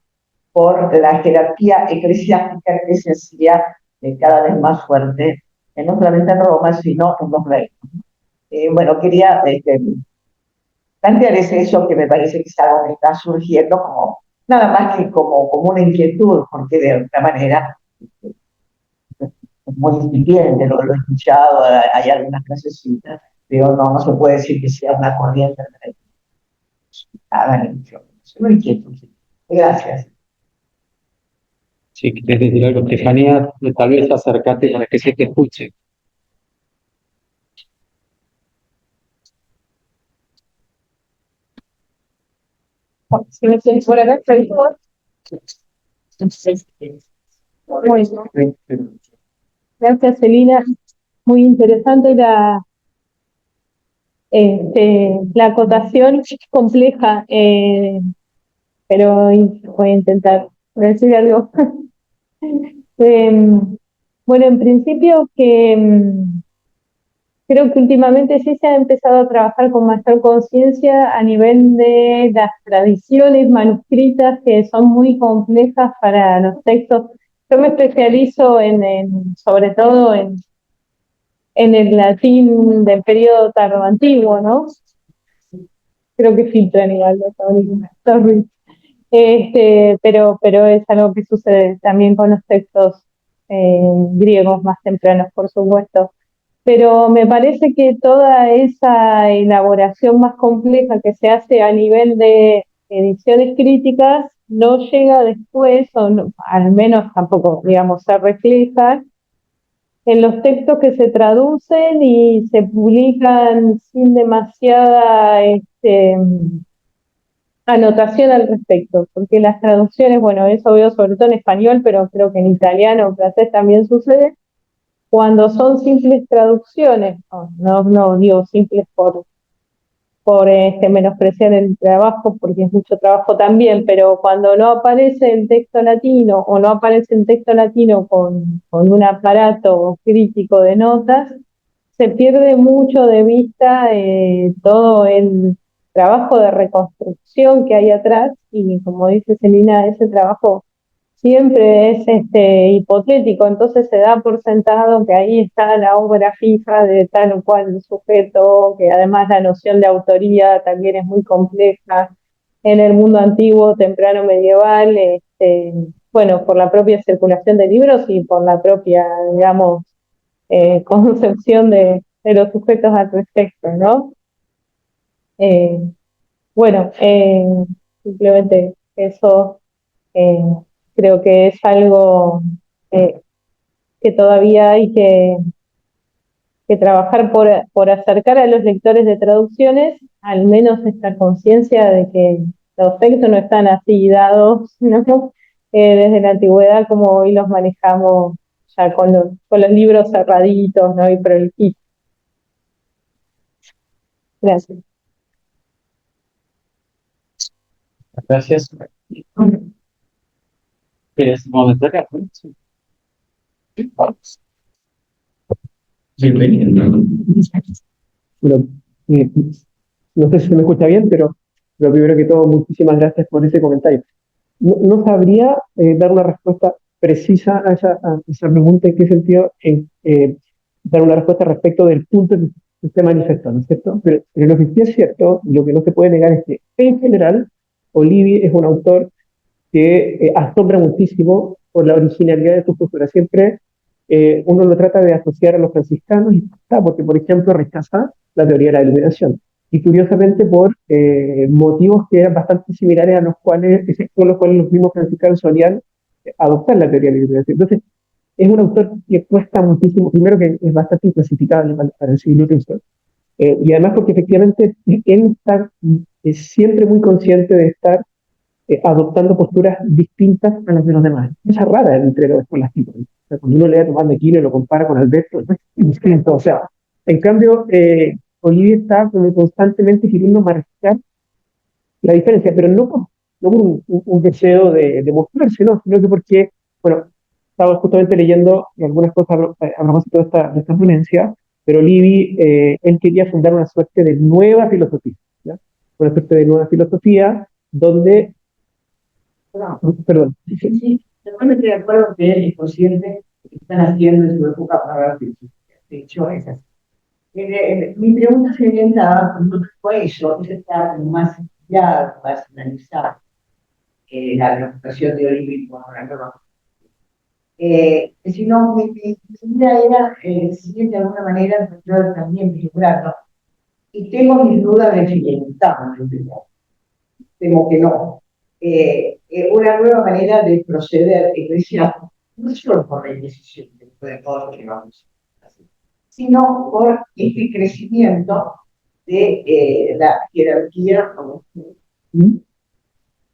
por la jerarquía eclesiástica que se hacía cada vez más fuerte, no solamente en Roma, sino en los reinos. Bueno, quería plantear eso que me parece que es algo que está surgiendo como, nada más que como una inquietud, porque de otra manera es muy incipiente, lo he escuchado, hay algunas clasecitas, pero no se puede decir que sea una corriente. Hagan es una inquietud. Gracias. Si quieres decir algo, Estefanía, tal vez acércate para que se te escuche. Si me tienes por acá, por favor. Muy bien. Gracias, Celina. Muy interesante la acotación compleja, pero voy a intentar decir algo. Bueno, en principio creo que últimamente sí se ha empezado a trabajar con mayor conciencia a nivel de las tradiciones manuscritas que son muy complejas para los textos. Yo me especializo sobre todo en el latín del periodo tardoantiguo, ¿no? Creo que filtran igual los sorry. Pero es algo que sucede también con los textos griegos más tempranos, por supuesto. Pero me parece que toda esa elaboración más compleja que se hace a nivel de ediciones críticas no llega después, o no, al menos tampoco, digamos, se refleja en los textos que se traducen y se publican sin demasiada anotación al respecto, porque las traducciones, bueno, eso veo sobre todo en español, pero creo que en italiano o francés también sucede, cuando son simples traducciones, no digo simples por menospreciar el trabajo, porque es mucho trabajo también, pero cuando no aparece el texto latino o no aparece el texto latino con un aparato crítico de notas, se pierde mucho de vista todo el trabajo de reconstrucción que hay atrás y como dice Celina, ese trabajo siempre es hipotético, entonces se da por sentado que ahí está la obra fija de tal o cual sujeto, que además la noción de autoría también es muy compleja en el mundo antiguo, temprano, medieval, bueno, por la propia circulación de libros y por la propia, digamos, concepción de los sujetos al respecto, ¿no? Bueno, simplemente eso eh, creo que es algo eh, que todavía hay que trabajar por acercar a los lectores de traducciones al menos esta conciencia de que los textos no están así dados, ¿no? Desde la antigüedad como hoy los manejamos ya con los libros cerraditos, ¿no? Y prolijitos. Gracias. Gracias. ¿Quieres comentar? Bienvenido. Bueno, eh, no sé si se me escucha bien, pero primero que todo, muchísimas gracias por ese comentario. No sabría dar una respuesta precisa a esa pregunta, en qué sentido dar una respuesta respecto del punto que usted manifestó, ¿no es cierto? Pero lo que sí es cierto, lo que no se puede negar es que, en general, Olivier es un autor que asombra muchísimo por la originalidad de su postura. Siempre uno lo trata de asociar a los franciscanos, y está, porque, por ejemplo, rechaza la teoría de la iluminación. Y curiosamente por motivos que eran bastante similares a los cuales, con los cuales los mismos franciscanos solían adoptar la teoría de la iluminación. Entonces, es un autor que cuesta muchísimo, primero que es bastante inclasificable para el siglo XV, y además porque efectivamente él está siempre muy consciente de estar adoptando posturas distintas a las de los demás. Cosa rara entre los escolastitos. O sea, cuando uno lee a Tomás de Aquino y lo compara con Alberto, es distinto. O sea, en cambio, Olivier está como constantemente queriendo marcar la diferencia, pero no por un deseo de mostrarse, ¿no? Sino que porque, bueno, estaba justamente leyendo algunas cosas a propósito de esta ponencia, pero Olivier, él quería fundar una suerte de nueva filosofía, ¿ya? Una suerte de nueva filosofía donde perdón. Sí, totalmente de acuerdo que él es consciente de lo que están haciendo en su época para la filosofía. De hecho, es así. Mi pregunta se orientaba con respecto a eso, es estar más estudiado, más analizado la preocupación de Olivier por la nueva. Si no, mi idea era seguir de alguna manera, yo también vislumbrando, y tengo mis dudas de si le gustaba, temo que no. Una nueva manera de proceder eclesiástico, no solo por la indecisión de todo lo que vamos a hacer, sino por este crecimiento de la jerarquía,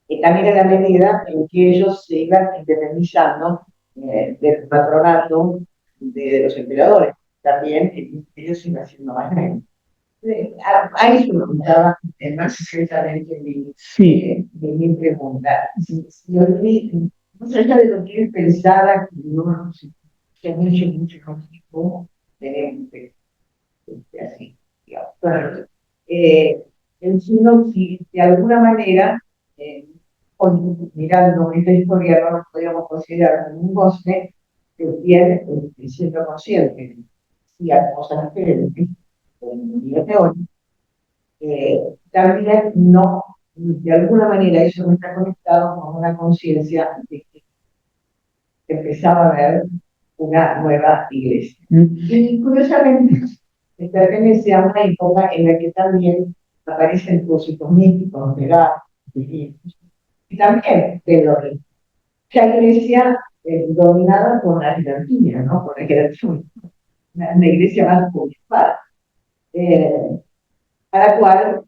y también en la medida en que ellos se iban independizando del patronato de los emperadores. También ellos iban siendo más grandes. Ahí se preguntaba más secretamente mi pregunta. Si Olvi, más allá de lo que él pensaba, que no se han hecho muchos consejos, tenemos así, digamos. Claro. Si de alguna manera, mirando esta historia, no nos podríamos considerar como un goce, que tiene siendo consciente, si hay cosas diferentes, en teórico, también no, de alguna manera eso no está conectado con una conciencia de que empezaba a haber una nueva iglesia. Y curiosamente, pertenece a una época en la que también aparecen propósitos místicos, ¿verdad? Y también de los la iglesia dominada por la jerarquía, ¿no? Por la jerarquía, una iglesia más ocupada, a la cual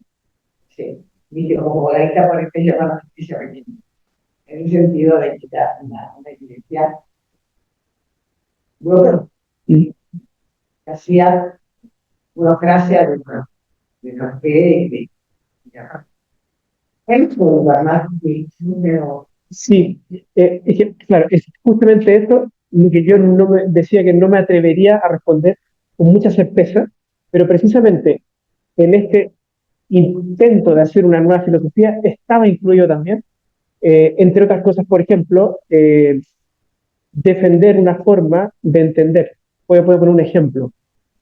sí, dije, como la isla por el que llama la justicia femenina, en el sentido de que era una iglesia que hacía burocracia de los que es un lugar más de número. Sí, claro, es justamente eso lo que yo decía que no me atrevería a responder con mucha certeza, pero precisamente en este intento de hacer una nueva filosofía estaba incluido también, entre otras cosas, por ejemplo, defender una forma de entender. Voy a poner un ejemplo.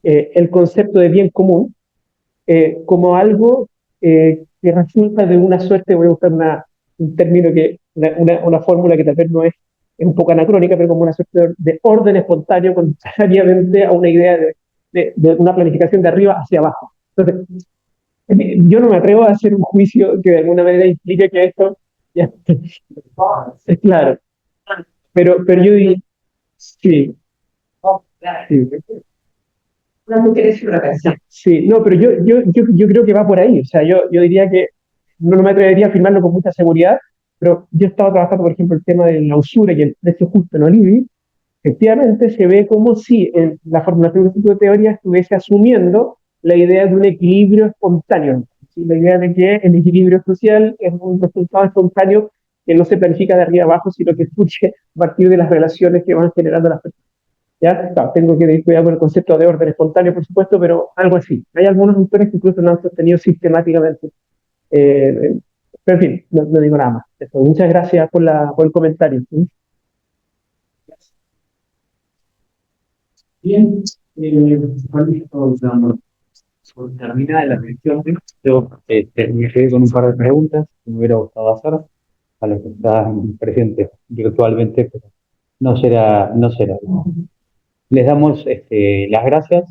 El concepto de bien común como algo que resulta de una suerte, voy a buscar un término una fórmula que tal vez no es es un poco anacrónica, pero como una suerte de orden espontáneo contrariamente a una idea de una planificación de arriba hacia abajo. Entonces, yo no me atrevo a hacer un juicio que de alguna manera implique que esto ya, es claro, pero yo diría, sí, sí, Una mujer es una canción. sí, no, pero yo creo que va por ahí, o sea, yo diría que no me atrevería a afirmarlo con mucha seguridad, pero yo he estado trabajando, por ejemplo, el tema de la usura y el precio justo en Olivi. Efectivamente, se ve como si en la formulación de este tipo de teoría estuviese asumiendo la idea de un equilibrio espontáneo, ¿sí? La idea de que el equilibrio social es un resultado espontáneo que no se planifica de arriba abajo, sino que surge a partir de las relaciones que van generando las personas. ¿Ya? Claro, tengo que tener cuidado con el concepto de orden espontáneo, por supuesto, pero algo así. Hay algunos autores que incluso lo han sostenido sistemáticamente. Eh, pero en fin, no digo nada más. Eso, muchas gracias por el comentario. ¿Sí? Bien, con esto damos por terminada la revisión. Yo me quedé con un par de preguntas que me hubiera gustado hacer a los que están presentes virtualmente, pero no será. Les damos las gracias